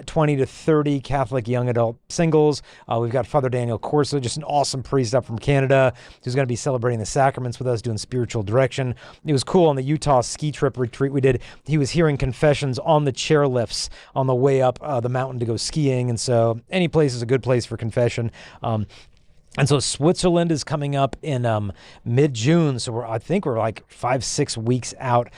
20 to 30 Catholic young adult singles. We've got Father Daniel Corso, just an awesome priest up from Canada, who's going to be celebrating the sacraments with us, doing spiritual direction. It was cool on the Utah ski trip retreat we did. He was hearing confessions on the chairlifts on the way up the mountain to go skiing. And so any place is a good place for confession. And so Switzerland is coming up in mid-June. So I think we're like 5-6 weeks out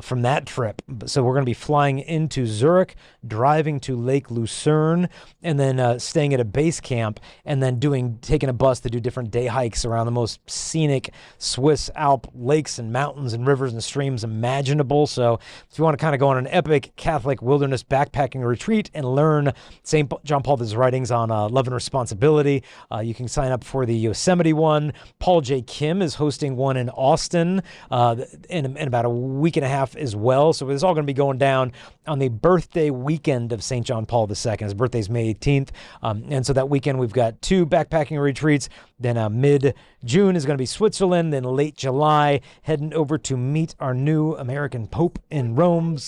from that trip. So we're going to be flying into Zurich, driving to Lake Lucerne, and then staying at a base camp, and then taking a bus to do different day hikes around the most scenic Swiss Alp lakes and mountains and rivers and streams imaginable. So if you want to kind of go on an epic Catholic wilderness backpacking retreat and learn St. John Paul II's writings on love and responsibility, you can sign up for the Yosemite one. Paul J. Kim is hosting one in Austin in about a week and a half as well. So it's all going to be going down on the birthday weekend of St. John Paul II. His birthday's May 18th. And so that weekend we've got 2 backpacking retreats. Then mid-June is going to be Switzerland. Then late July, heading over to meet our new American Pope in Rome,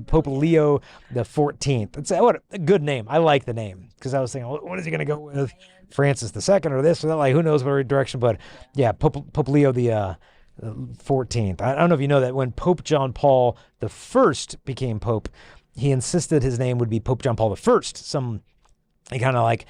Pope Leo the 14th. What a good name. I like the name because I was thinking, what is he going to go with? Francis II or this or that? Like, who knows what direction? But yeah, Pope Leo the 14th. I don't know if you know that when Pope John Paul the First became Pope, he insisted his name would be Pope John Paul the First. Some kind of like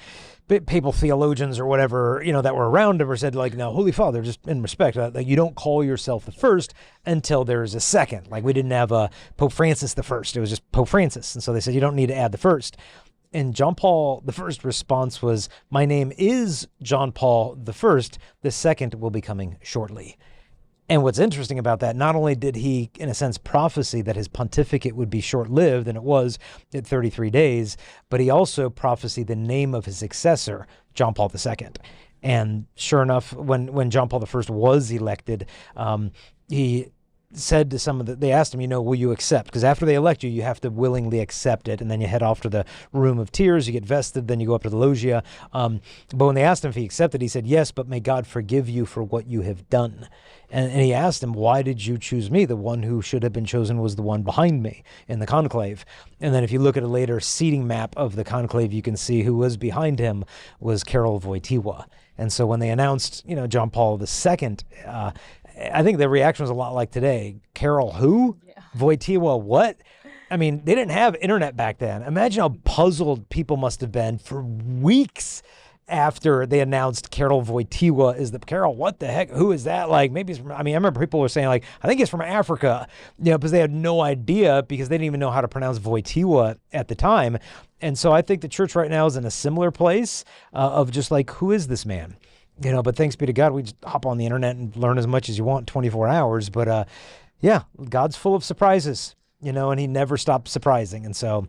papal theologians or whatever, that were around him or said, like, no, Holy Father, just in respect, that you don't call yourself the first until there's a second. Like, we didn't have Pope Francis the First. It was just Pope Francis. And so they said, you don't need to add the first. And John Paul the First response was, my name is John Paul the First. The second will be coming shortly. And what's interesting about that, not only did he, in a sense, prophesy that his pontificate would be short-lived, and it was at 33 days, but he also prophesied the name of his successor, John Paul II. And sure enough, when John Paul I was elected, he said to they asked him, will you accept? Because after they elect you, you have to willingly accept it. And then you head off to the room of tears, you get vested, then you go up to the loggia. But when they asked him if he accepted, he said, yes, but may God forgive you for what you have done. And he asked him, why did you choose me? The one who should have been chosen was the one behind me in the conclave. And then if you look at a later seating map of the conclave, you can see who was behind him was Karol Wojtyła. And so when they announced, John Paul II, I think the reaction was a lot like today. Carol who? Yeah. Wojtyła what? I mean, they didn't have internet back then. Imagine how puzzled people must have been for weeks after they announced Karol Wojtyła is the Carol. What the heck? Who is that? Like, maybe it's from, I remember people were saying, like, I think it's from Africa, because they had no idea because they didn't even know how to pronounce Wojtyła at the time. And so I think the church right now is in a similar place of just like, who is this man? But thanks be to God, we just hop on the internet and learn as much as you want 24 hours. But yeah, God's full of surprises, and he never stops surprising. And so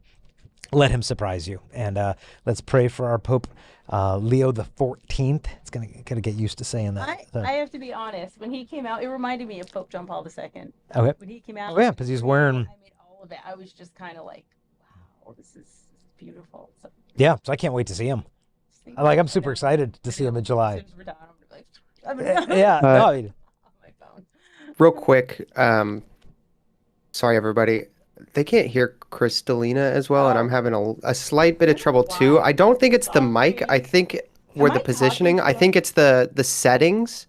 let him surprise you. And let's pray for our Pope Leo the 14th. It's gonna get used to saying that. I have to be honest. When he came out, it reminded me of Pope John Paul II. Okay. When he came out, oh yeah, because he's wearing. I mean, all of it. I was just kind of like, wow, this is beautiful. So, yeah, so I can't wait to see him. I'm super excited to see him in July. As soon as we're done, I'm like, yeah. No, I mean, on my phone. Real quick, sorry everybody. They can't hear Crystalina as well, and I'm having a slight bit of trouble too. I don't think it's the mic. I think the positioning. I think it's the settings.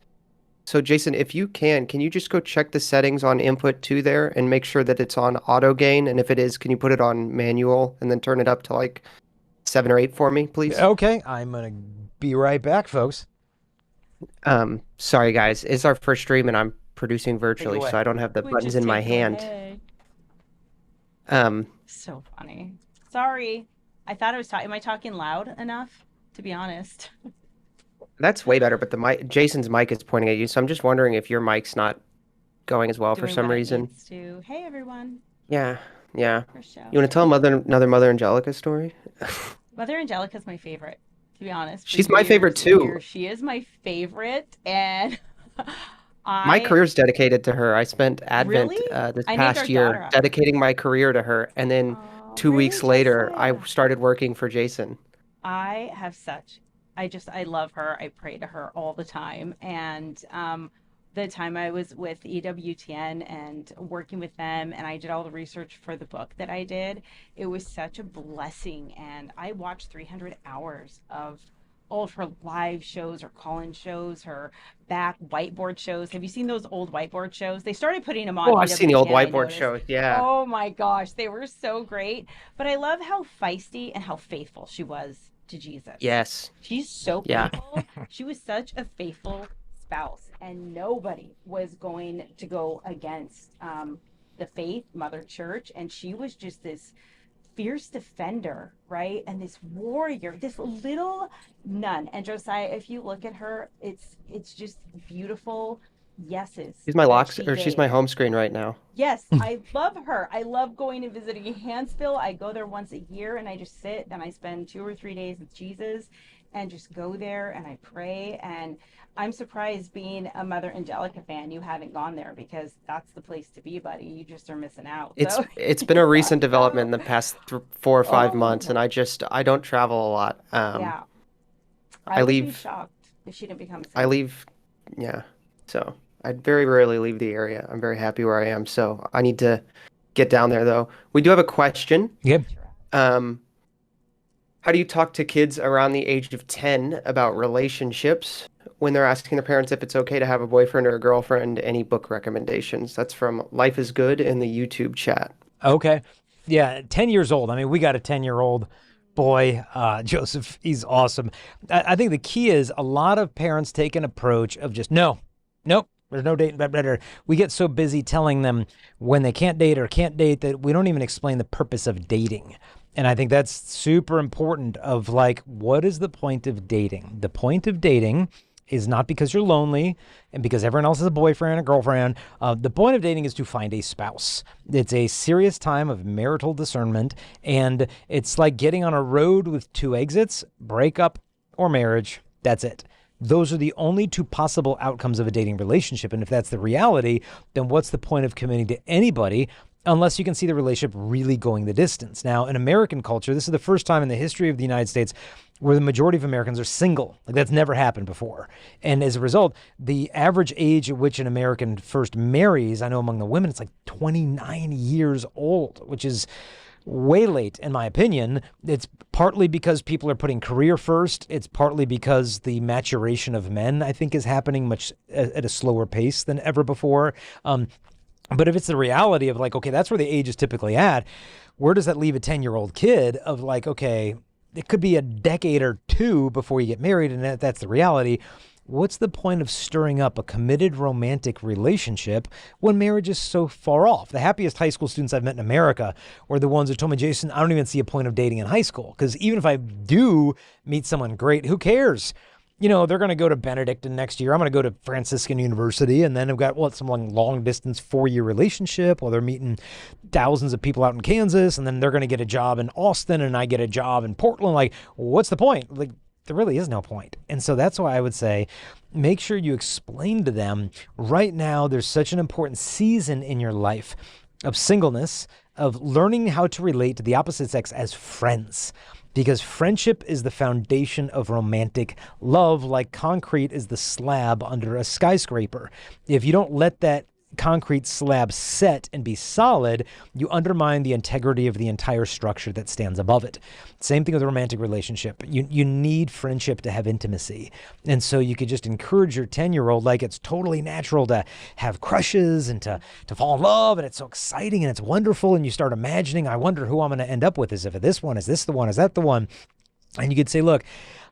So Jason, if you can you just go check the settings on input 2 there and make sure that it's on auto gain, and if it is, can you put it on manual and then turn it up to like 7 or 8 for me, please? Okay, I'm gonna be right back, folks. Sorry guys, it's our first stream and I'm producing virtually, so I don't have the buttons in my hand. So funny. Sorry, I thought I was talking. Am I talking loud enough? To be honest. That's way better, but the mic, Jason's mic is pointing at you, so I'm just wondering if your mic's not going as well for some reason. Hey everyone. Yeah. You You want to tell another Mother Angelica story? Mother Angelica's my favorite, to be honest. She's my favorite too. She is my favorite, and my career's dedicated to her. I spent Advent this past year dedicating my career to her, and then 2 weeks later, I started working for Jason. I love her. I pray to her all the time, and the time I was with EWTN and working with them, and I did all the research for the book that I did, it was such a blessing. And I watched 300 hours of all of her live shows, her call-in shows, her back whiteboard shows. Have you seen those old whiteboard shows? They started putting them on. Oh, I've seen the old whiteboard shows, yeah. Oh my gosh, they were so great. But I love how feisty and how faithful she was to Jesus. Yes. She's so faithful. She was such a faithful spouse, and nobody was going to go against the faith, Mother Church, and she was just this fierce defender, right? And this warrior, this little nun. And Josiah, if you look at her, it's just beautiful yeses. She's my she's my home screen right now. Yes, I love her. I love going and visiting Hansville. I go there once a year and I just sit and I spend 2 or 3 days with Jesus. and just go there and I pray. And I'm surprised, being a Mother Angelica fan, you haven't gone there, because that's the place to be, buddy. You just are missing out. So It's been you a gotta recent development go. in the past th 4 or 5 months, and Oh, I don't travel a lot. yeah. I I would be leave shocked if she didn't become a I saint. leave yeah. So I very rarely leave the area. I'm very happy where I am, so I need to get down there though. We do have a question. Yeah. Um, how do you talk to kids around the age of 10 about relationships when they're asking their parents if it's okay to have a boyfriend or a girlfriend? Any book recommendations? That's from Life is Good in the YouTube chat. Okay. Yeah, 10 years old. I mean, we got a 10-year-old boy, Joseph. He's awesome. I think the key is a lot of parents take an approach of just, no, nope, there's no date. Blah, blah, blah. We get so busy telling them when they can't date or can't date that we don't even explain the purpose of dating. And I think that's super important of like, what is the point of dating? The point of dating is not because you're lonely and because everyone else has a boyfriend or girlfriend. The point of dating is to find a spouse. It's a serious time of marital discernment, and it's like getting on a road with two exits: breakup or marriage. That's it. Those are the only two possible outcomes of a dating relationship. And if that's the reality, then what's the point of committing to anybody unless you can see the relationship really going the distance? Now, in American culture, this is the first time in the history of the United States where the majority of Americans are single. Like, that's never happened before. And as a result, the average age at which an American first marries, I know among the women, it's like 29 years old, which is way late, in my opinion. It's partly because people are putting career first. It's partly because the maturation of men, I think, is happening much at a slower pace than ever before. But if it's the reality of like, okay, that's where the age is typically at, where does that leave a 10-year-old kid of like, okay, it could be a decade or two before you get married, and that's the reality. What's the point of stirring up a committed romantic relationship when marriage is so far off? The happiest high school students I've met in America were the ones who told me, Jason, I don't even see a point of dating in high school, because even if I do meet someone great, who cares? You know, they're going to go to Benedictine next year. I'm going to go to Franciscan University. And then I've got, some long distance 4-year relationship while they're meeting thousands of people out in Kansas. And then they're going to get a job in Austin and I get a job in Portland. Like, what's the point? Like, there really is no point. And so that's why I would say, make sure you explain to them right now, there's such an important season in your life of singleness, of learning how to relate to the opposite sex as friends. Because friendship is the foundation of romantic love, like concrete is the slab under a skyscraper. If you don't let that concrete slab set and be solid, you undermine the integrity of the entire structure that stands above it. Same thing with a romantic relationship. You need friendship to have intimacy. And so you could just encourage your 10-year-old, like, it's totally natural to have crushes and to fall in love, and it's so exciting and it's wonderful, and you start imagining, I wonder who I'm going to end up with. Is it this one? Is this the one? Is that the one? And you could say, look,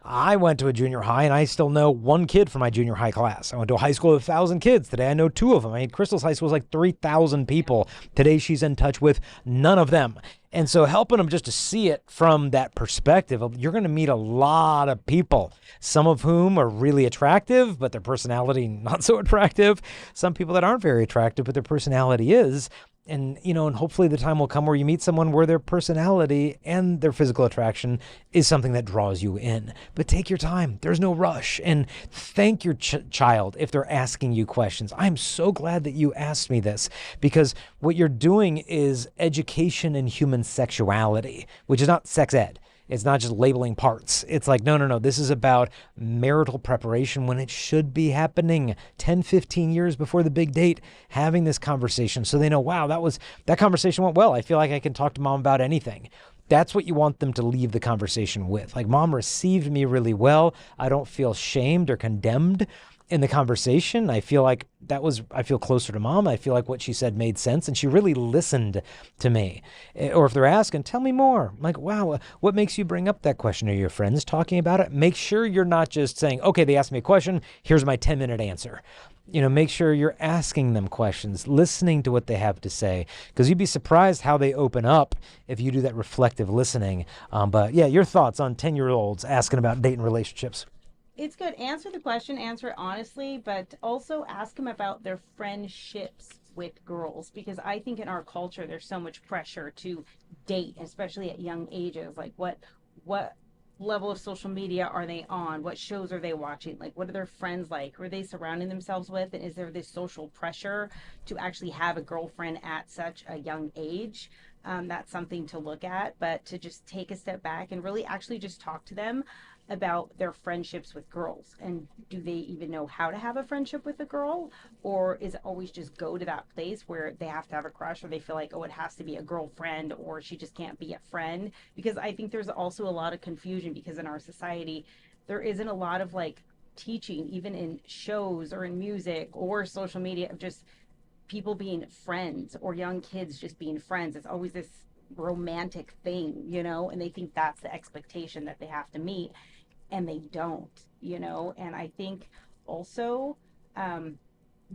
I went to a junior high and I still know one kid from my junior high class. I went to a high school of 1,000 kids. Today I know 2 of them. I mean, Crystal's high school is like 3,000 people. Today she's in touch with none of them. And so helping them just to see it from that perspective of, you're going to meet a lot of people, some of whom are really attractive, but their personality not so attractive. Some people that aren't very attractive, but their personality is. And, and hopefully the time will come where you meet someone where their personality and their physical attraction is something that draws you in. But take your time. There's no rush. And thank your child if they're asking you questions. I'm so glad that you asked me this, because what you're doing is education in human sexuality, which is not sex ed. It's not just labeling parts. It's like, no. This is about marital preparation when it should be happening 10, 15 years before the big date, having this conversation so they know, wow, that conversation went well. I feel like I can talk to mom about anything. That's what you want them to leave the conversation with. Like, mom received me really well. I don't feel shamed or condemned in the conversation. I feel closer to mom. I feel like what she said made sense and she really listened to me. Or if they're asking, tell me more. I'm like, wow, what makes you bring up that question? Are your friends talking about it? Make sure you're not just saying, okay, they asked me a question, here's my 10-minute answer. Make sure you're asking them questions, listening to what they have to say, because you'd be surprised how they open up if you do that reflective listening. But yeah, your thoughts on 10-year-olds asking about dating relationships. It's good. Answer the question, answer it honestly, but also ask them about their friendships with girls, because I think in our culture there's so much pressure to date, especially at young ages. Like, what level of social media are they on? What shows are they watching? Like, what are their friends like? Who are they surrounding themselves with? And is there this social pressure to actually have a girlfriend at such a young age? That's something to look at, but to just take a step back and really actually just talk to them about their friendships with girls, and do they even know how to have a friendship with a girl, or is it always just go to that place where they have to have a crush, or they feel like, oh, it has to be a girlfriend, or she just can't be a friend? Because I think there's also a lot of confusion, because in our society there isn't a lot of like teaching, even in shows or in music or social media, of just people being friends, or young kids just being friends. It's always this romantic thing, and they think that's the expectation that they have to meet, and they don't, and I think also, um,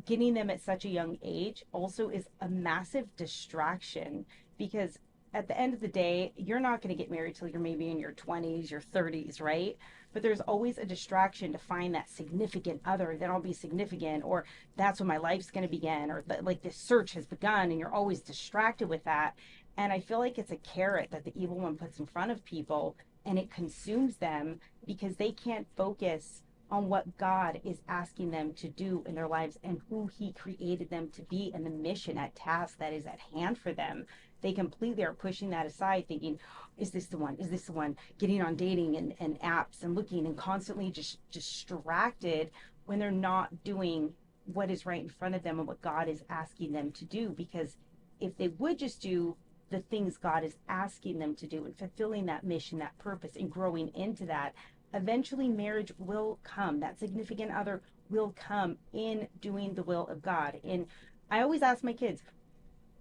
getting them at such a young age also is a massive distraction, because at the end of the day, you're not going to get married till you're maybe in your 20s, your 30s, right? But there's always a distraction to find that significant other, then I'll be significant, or that's when my life's going to begin, or like this search has begun, and you're always distracted with that. And I feel like it's a carrot that the evil one puts in front of people, and it consumes them, because they can't focus on what God is asking them to do in their lives, and who He created them to be, and the mission at task that is at hand for them. They completely are pushing that aside, thinking, is this the one? Is this the one? Getting on dating and apps and looking, and constantly just distracted, when they're not doing what is right in front of them and what God is asking them to do. Because if they would just do the things God is asking them to do, and fulfilling that mission, that purpose, and growing into that, eventually marriage will come. That significant other will come in doing the will of God. And I always ask my kids,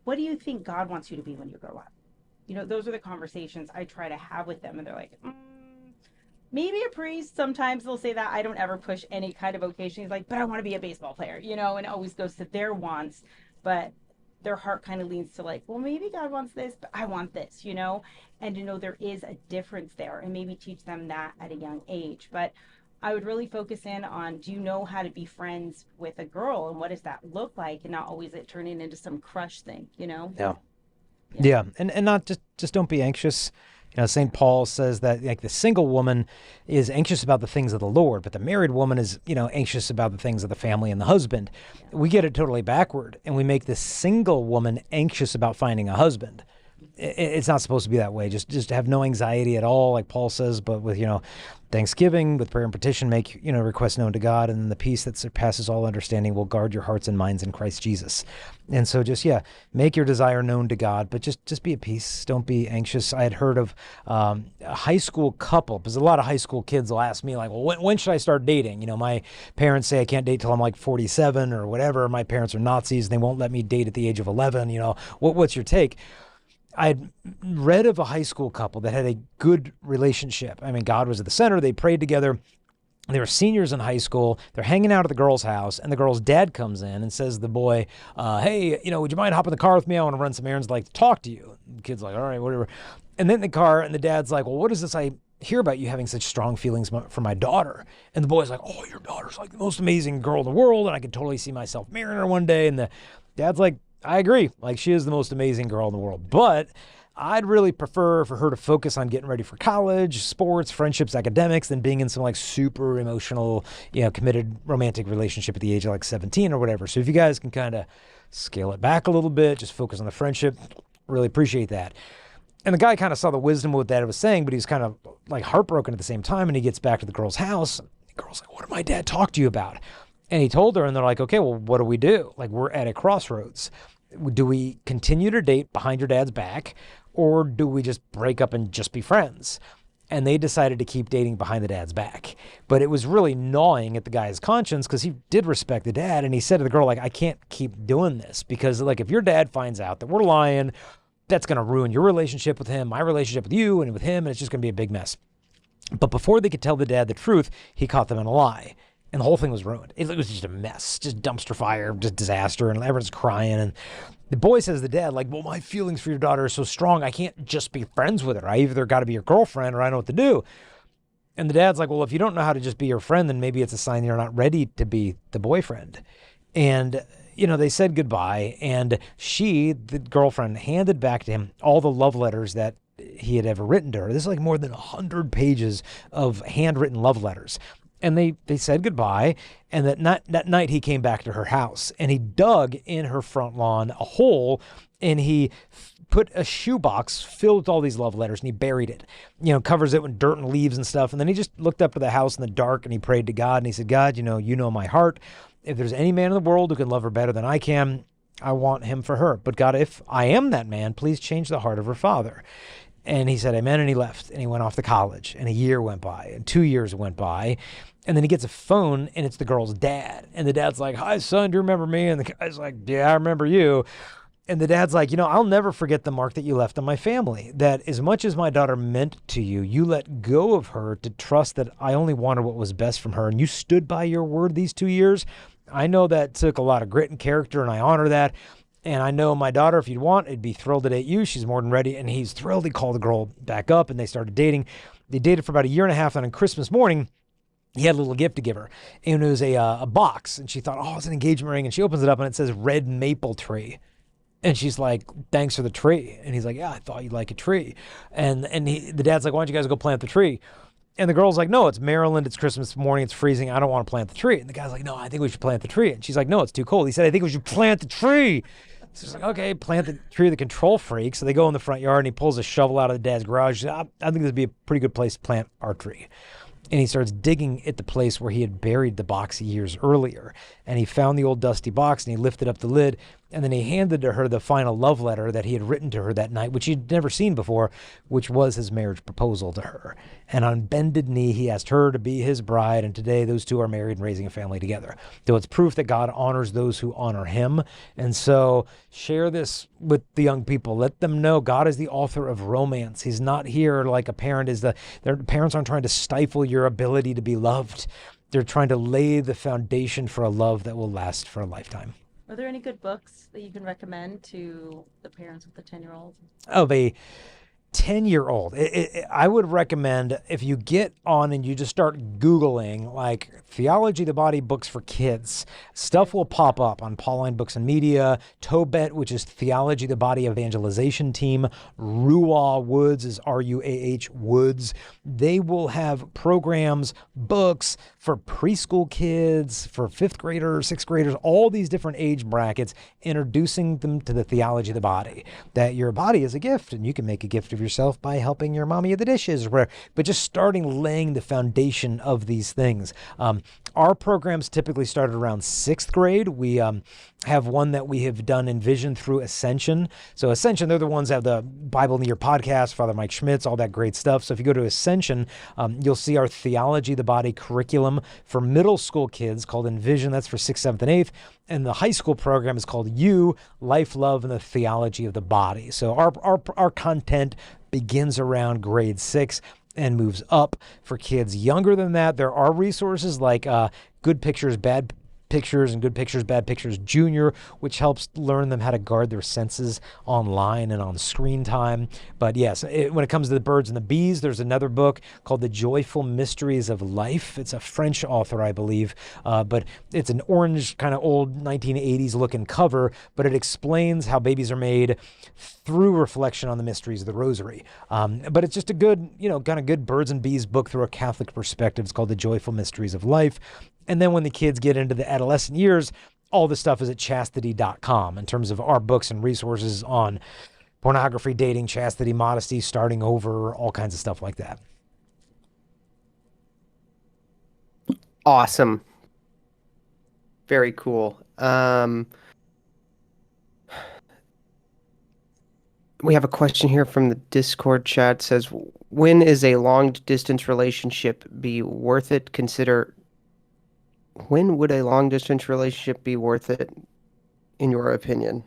what do you think God wants you to be when you grow up? Those are the conversations I try to have with them. And they're like, maybe a priest. Sometimes they'll say that. I don't ever push any kind of vocation. He's like, but I want to be a baseball player, and it always goes to their wants. But their heart kind of leans to like, well, maybe God wants this, but I want this, and there is a difference there, and maybe teach them that at a young age. But I would really focus in on, do you know how to be friends with a girl, and what does that look like, and not always it turning into some crush thing, Yeah. Yeah. And not just don't be anxious. St. Paul says that like the single woman is anxious about the things of the Lord, but the married woman is, anxious about the things of the family and the husband. We get it totally backward, and we make the single woman anxious about finding a husband. It's not supposed to be that way. Just have no anxiety at all, like Paul says, but with, thanksgiving, with prayer and petition, make, requests known to God, and the peace that surpasses all understanding will guard your hearts and minds in Christ Jesus. And so just, make your desire known to God, but just be at peace. Don't be anxious. I had heard of a high school couple, because a lot of high school kids will ask me like, well, when should I start dating? My parents say I can't date till I'm like 47 or whatever. My parents are Nazis. They won't let me date at the age of 11. What's your take? I'd read of a high school couple that had a good relationship. I mean, God was at the center. They prayed together. They were seniors in high school. They're hanging out at the girl's house, and the girl's dad comes in and says to the boy, hey, would you mind hopping in the car with me? I want to run some errands. I'd like to talk to you. The kid's like, all right, whatever. And then in the car, and the dad's like, well, what is this I hear about you having such strong feelings for my daughter? And the boy's like, oh, your daughter's like the most amazing girl in the world, and I could totally see myself marrying her one day. And the dad's like, I agree. Like, she is the most amazing girl in the world. But I'd really prefer for her to focus on getting ready for college, sports, friendships, academics, than being in some like super emotional, committed romantic relationship at the age of like 17 or whatever. So if you guys can kind of scale it back a little bit, just focus on the friendship, really appreciate that. And the guy kind of saw the wisdom of what Dad was saying, but he's kind of like heartbroken at the same time. And he gets back to the girl's house. The girl's like, what did my dad talk to you about? And he told her, and they're like, okay, well, what do we do? Like, we're at a crossroads. Do we continue to date behind your dad's back, or do we just break up and just be friends? And they decided to keep dating behind the dad's back. But it was really gnawing at the guy's conscience, because he did respect the dad. And he said to the girl, like, I can't keep doing this, because like, if your dad finds out that we're lying, that's going to ruin your relationship with him, my relationship with you and with him, and it's just going to be a big mess. But before they could tell the dad the truth, he caught them in a lie. And the whole thing was ruined. It was just a mess, just dumpster fire, just disaster, and everyone's crying. And the boy says to the dad, like, well, my feelings for your daughter are so strong, I can't just be friends with her. I either got to be your girlfriend or I know what to do. And the dad's like, well, if you don't know how to just be your friend, then maybe it's a sign you're not ready to be the boyfriend. And, they said goodbye. And she, the girlfriend, handed back to him all the love letters that he had ever written to her. This is like more than 100 pages of handwritten love letters. And they said goodbye. And that night he came back to her house and he dug in her front lawn a hole, and he put a shoebox filled with all these love letters and he buried it, covers it with dirt and leaves and stuff. And then he just looked up at the house in the dark and he prayed to God and he said, God, you know my heart. If there's any man in the world who can love her better than I can, I want him for her. But God, if I am that man, please change the heart of her father. And he said, amen. And he left and he went off to college, and a year went by and 2 years went by. And then he gets a phone and it's the girl's dad. And the dad's like, hi, son, do you remember me? And the guy's like, yeah, I remember you. And the dad's like, I'll never forget the mark that you left on my family, that as much as my daughter meant to you, you let go of her to trust that I only wanted what was best from her. And you stood by your word these 2 years. I know that took a lot of grit and character, and I honor that. And I know my daughter, if you'd want, it'd be thrilled to date you. She's more than ready. And he's thrilled. He called the girl back up and they started dating. They dated for about a year and a half. And on Christmas morning, he had a little gift to give her. And it was a box. And she thought, oh, it's an engagement ring. And she opens it up and it says red maple tree. And she's like, thanks for the tree. And he's like, yeah, I thought you'd like a tree. And the dad's like, why don't you guys go plant the tree? And the girl's like, no, it's Maryland. It's Christmas morning. It's freezing. I don't want to plant the tree. And the guy's like, no, I think we should plant the tree. And she's like, no, it's too cold. He said, I think we should plant the tree. So she's like, okay, plant the tree, the control freak. So they go in the front yard and he pulls a shovel out of the dad's garage. Said, I think this would be a pretty good place to plant our tree. And he starts digging at the place where he had buried the box years earlier. And he found the old dusty box and he lifted up the lid. And then he handed to her the final love letter that he had written to her that night, which he'd never seen before, which was his marriage proposal to her. And on bended knee, he asked her to be his bride. And today those two are married and raising a family together. So it's proof that God honors those who honor him. And so share this with the young people. Let them know God is the author of romance. He's not here like a parent is. Their parents aren't trying to stifle your ability to be loved. They're trying to lay the foundation for a love that will last for a lifetime. Are there any good books that you can recommend to the parents with the 10-year-old? Of a 10-year-old, I would recommend, if you get on and you just start Googling like theology of the body books for kids, stuff will pop up on Pauline Books and Media, Tobet, which is theology of the body evangelization team, Ruah Woods is RUAH Woods. They will have programs, books for preschool kids, for 5th graders, 6th graders, all these different age brackets, introducing them to the theology of the body, that your body is a gift and you can make a gift of yourself by helping your mommy with the dishes or whatever, but just starting laying the foundation of these things. Our programs typically started around 6th grade. We have one that we have done in Vision through Ascension. So Ascension, they're the ones that have the Bible in the Year podcast, Father Mike Schmitz, all that great stuff. So if you go to Ascension, you'll see our Theology of the Body curriculum for middle school kids called Envision. That's for 6th, 7th, and 8th. And the high school program is called You, Life, Love, and the Theology of the Body. So our content begins around grade 6 and moves up. For kids younger than that, there are resources like Good Pictures, Bad Pictures, and Good Pictures, Bad Pictures Junior, which helps learn them how to guard their senses online and on screen time. But yes, when it comes to the birds and the bees, there's another book called The Joyful Mysteries of Life. It's a French author, I believe, but it's an orange kind of old 1980s looking cover, but it explains how babies are made through reflection on the mysteries of the rosary. But it's just a good, kind of good birds and bees book through a Catholic perspective. It's called The Joyful Mysteries of Life. And then when the kids get into the adolescent years, all the stuff is at chastity.com in terms of our books and resources on pornography, dating, chastity, modesty, starting over, all kinds of stuff like that. Awesome. Very cool. We have a question here from the Discord chat. It says, when is a long distance relationship be worth it? When would a long distance relationship be worth it, in your opinion?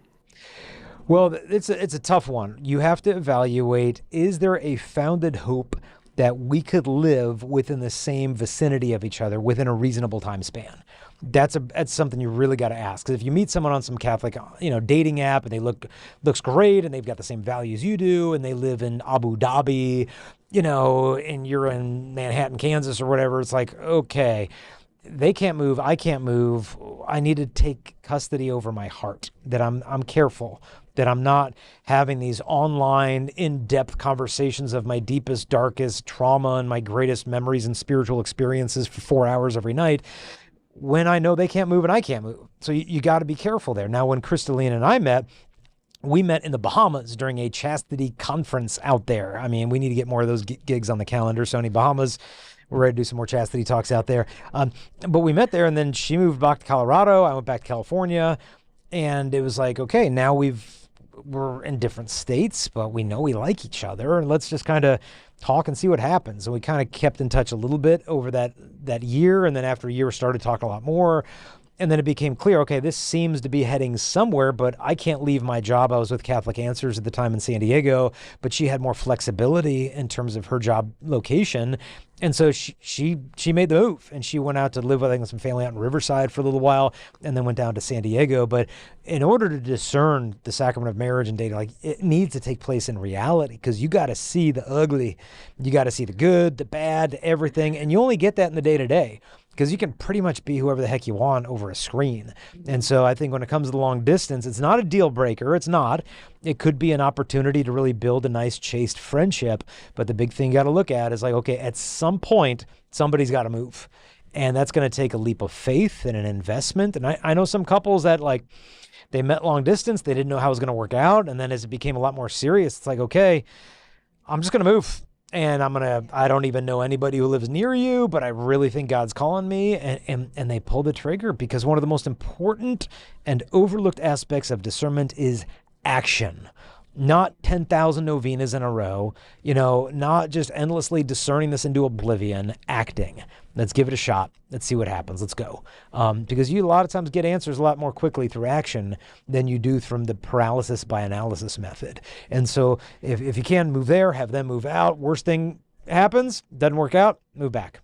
Well, it's a tough one. You have to evaluate, is there a founded hope that we could live within the same vicinity of each other within a reasonable time span? That's something you really got to ask. Because if you meet someone on some Catholic, dating app and they looks great and they've got the same values you do and they live in Abu Dhabi, and you're in Manhattan, Kansas or whatever, it's like, okay, they can't move, I can't move. I need to take custody over my heart, that I'm careful, that I'm not having these online in-depth conversations of my deepest, darkest trauma and my greatest memories and spiritual experiences for 4 hours every night when I know they can't move and I can't move. So you got to be careful there. Now, when Crystalina and I met, we met in the Bahamas during a chastity conference out there. I mean, we need to get more of those gigs on the calendar. Sony Bahamas, we're ready to do some more chastity talks out there. But we met there, and then she moved back to Colorado. I went back to California, and it was like, okay, now we're in different states, but we know we like each other, and let's just kind of talk and see what happens. And we kind of kept in touch a little bit over that year, and then after a year, we started talking a lot more. And then it became clear, okay, this seems to be heading somewhere, but I can't leave my job. I was with Catholic Answers at the time in San Diego, but she had more flexibility in terms of her job location. And so she made the move, and she went out to live with, I think, some family out in Riverside for a little while, and then went down to San Diego. But in order to discern the sacrament of marriage and dating, like, it needs to take place in reality, because you got to see the ugly, you got to see the good, the bad, everything, and you only get that in the day-to-day, because you can pretty much be whoever the heck you want over a screen. And so I think when it comes to the long distance, it's not a deal breaker. It's not. It could be an opportunity to really build a nice, chaste friendship. But the big thing you got to look at is like, okay, at some point, somebody's got to move. And that's going to take a leap of faith and an investment. And I know some couples that, like, they met long distance. They didn't know how it was going to work out. And then as it became a lot more serious, it's like, okay, I'm just going to move. And I don't even know anybody who lives near you, but I really think God's calling me. And they pull the trigger, because one of the most important and overlooked aspects of discernment is action. Not 10,000 novenas in a row, not just endlessly discerning this into oblivion, acting. Let's give it a shot. Let's see what happens. Let's go. Because you a lot of times get answers a lot more quickly through action than you do from the paralysis by analysis method. And so if you can move there, have them move out. Worst thing happens, doesn't work out, move back.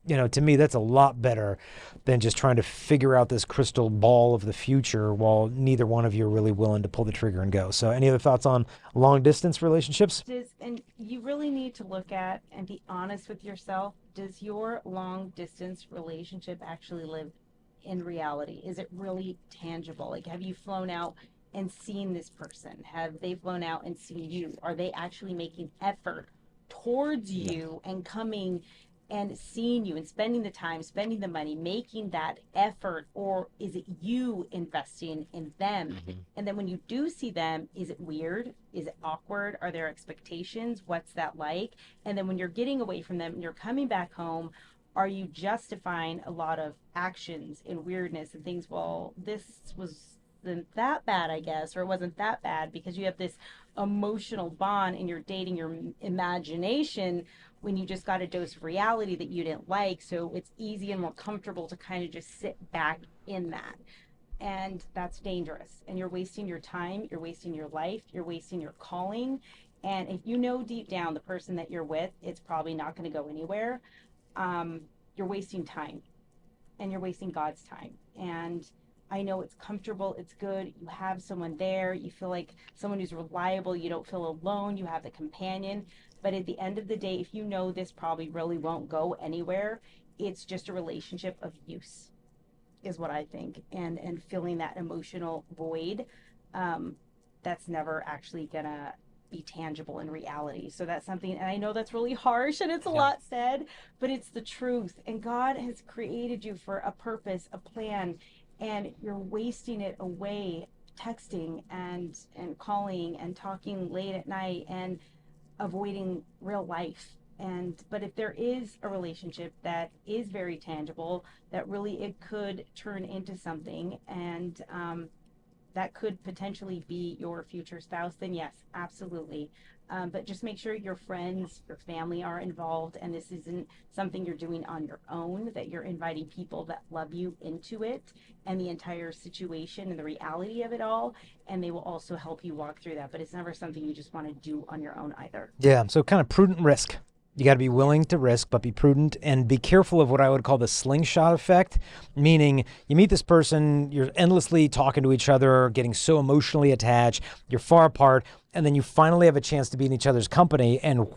To me, that's a lot better than just trying to figure out this crystal ball of the future while neither one of you are really willing to pull the trigger and go. So any other thoughts on long distance relationships? And you really need to look at and be honest with yourself. Does your long distance relationship actually live in reality? Is it really tangible? Like, have you flown out and seen this person? Have they flown out and seen you? Are they actually making effort towards you and coming and seeing you and spending the time, spending the money, making that effort? Or is it you investing in them? Mm-hmm. And then when you do see them, is it weird? Is it awkward? Are there expectations? What's that like? And then when you're getting away from them and you're coming back home, are you justifying a lot of actions and weirdness and things? Well, this wasn't that bad, I guess, or it wasn't that bad, because you have this emotional bond and you're dating your imagination when you just got a dose of reality that you didn't like. So it's easy and more comfortable to kind of just sit back in that. And that's dangerous. And you're wasting your time, you're wasting your life, you're wasting your calling. And if you know deep down the person that you're with, it's probably not going to go anywhere, you're wasting time, and you're wasting God's time. And I know it's comfortable, it's good, you have someone there, you feel like someone who's reliable, you don't feel alone, you have a companion. But at the end of the day, if you know this probably really won't go anywhere, it's just a relationship of use, is what I think. And filling that emotional void, that's never actually gonna be tangible in reality. So that's something, and I know that's really harsh and it's a lot said, but it's the truth. And God has created you for a purpose, a plan, and you're wasting it away texting and calling and talking late at night and avoiding real life. But if there is a relationship that is very tangible, that really it could turn into something, and that could potentially be your future spouse, then yes, absolutely. But just make sure your friends, your family are involved, and this isn't something you're doing on your own, that you're inviting people that love you into it and the entire situation and the reality of it all, and they will also help you walk through that. But it's never something you just want to do on your own either. Yeah, so kind of prudent risk. You got to be willing to risk, but be prudent and be careful of what I would call the slingshot effect, meaning you meet this person, you're endlessly talking to each other, getting so emotionally attached, you're far apart, and then you finally have a chance to be in each other's company, and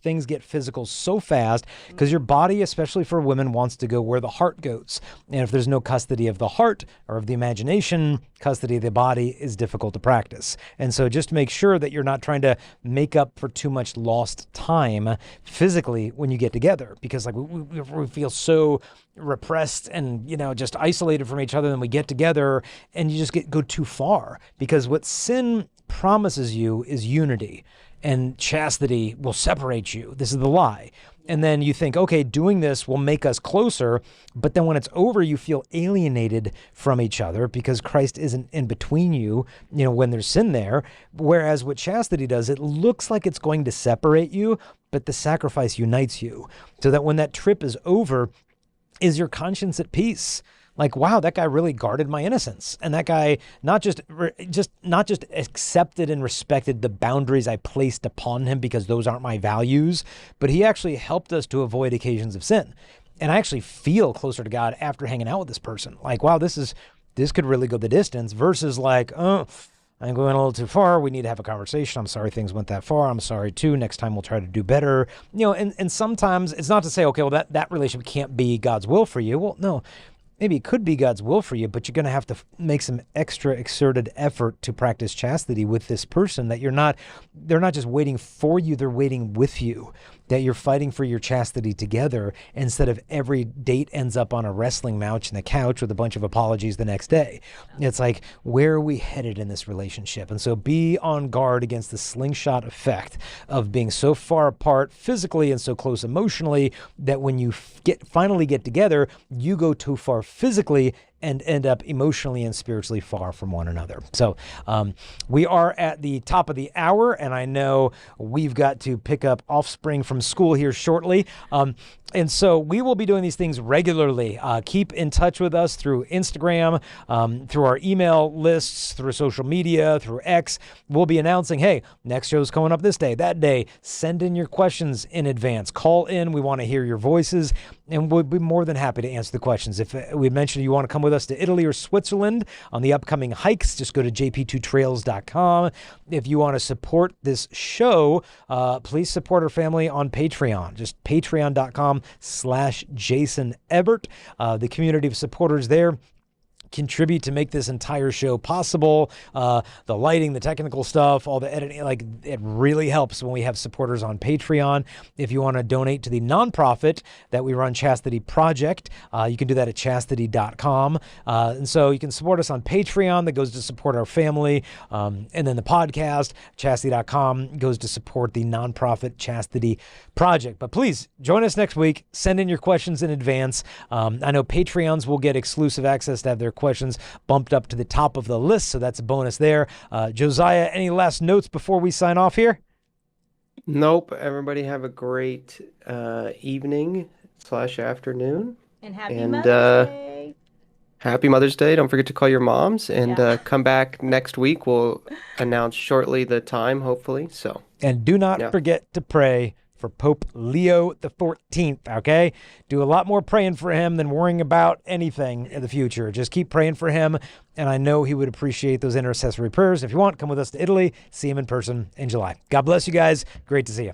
things get physical so fast because your body, especially for women, wants to go where the heart goes. And if there's no custody of the heart or of the imagination, custody of the body is difficult to practice. And so just make sure that you're not trying to make up for too much lost time physically when you get together, because like we feel so repressed and, just isolated from each other, then we get together and you just go too far, because what sin promises you is unity, and chastity will separate you. This is the lie. And then you think, okay, doing this will make us closer, but then when it's over, you feel alienated from each other because Christ isn't in between you, when there's sin there. Whereas what chastity does, it looks like it's going to separate you, but the sacrifice unites you, so that when that trip is over, is your conscience at peace? Like, wow, that guy really guarded my innocence. And that guy not just accepted and respected the boundaries I placed upon him because those aren't my values, but he actually helped us to avoid occasions of sin. And I actually feel closer to God after hanging out with this person. Like, wow, this could really go the distance, versus like, oh, I'm going a little too far. We need to have a conversation. I'm sorry things went that far. I'm sorry too. Next time we'll try to do better. And sometimes it's not to say, okay, well, that relationship can't be God's will for you. Well, no, maybe it could be God's will for you, but you're going to have to make some extra exerted effort to practice chastity with this person, that they're not just waiting for you, they're waiting with you, that you're fighting for your chastity together, instead of every date ends up on a wrestling match in the couch with a bunch of apologies the next day. It's like, where are we headed in this relationship? And so be on guard against the slingshot effect of being so far apart physically and so close emotionally that when you finally get together, you go too far physically and end up emotionally and spiritually far from one another. So we are at the top of the hour, and I know we've got to pick up offspring from school here shortly. And so we will be doing these things regularly. Keep in touch with us through Instagram, through our email lists, through social media, through X. We'll be announcing, hey, next show's coming up this day, that day. Send in your questions in advance. Call in. We want to hear your voices, and we'll be more than happy to answer the questions. If we mentioned you want to come with us to Italy or Switzerland on the upcoming hikes, just go to jp2trails.com. If you want to support this show, please support our family on Patreon. Just patreon.com/Jason Ebert. The community of supporters there contribute to make this entire show possible. The lighting, the technical stuff, all the editing, like, it really helps when we have supporters on Patreon. If you want to donate to the nonprofit that we run, Chastity Project, you can do that at chastity.com. And so you can support us on Patreon. That goes to support our family. And then the podcast, chastity.com, goes to support the nonprofit Chastity Project. But please join us next week. Send in your questions in advance. I know Patreons will get exclusive access to have their questions bumped up to the top of the list, so that's a bonus there. Josiah, any last notes before we sign off here? Nope. Everybody have a great evening/afternoon. And happy And, Mother's Day. Happy Mother's Day. Don't forget to call your moms, and come back next week. We'll announce shortly the time, hopefully. So, and do not forget to pray for Pope Leo the 14th, okay? Do a lot more praying for him than worrying about anything in the future. Just keep praying for him, and I know he would appreciate those intercessory prayers. If you want, come with us to Italy. See him in person in July. God bless you guys. Great to see you.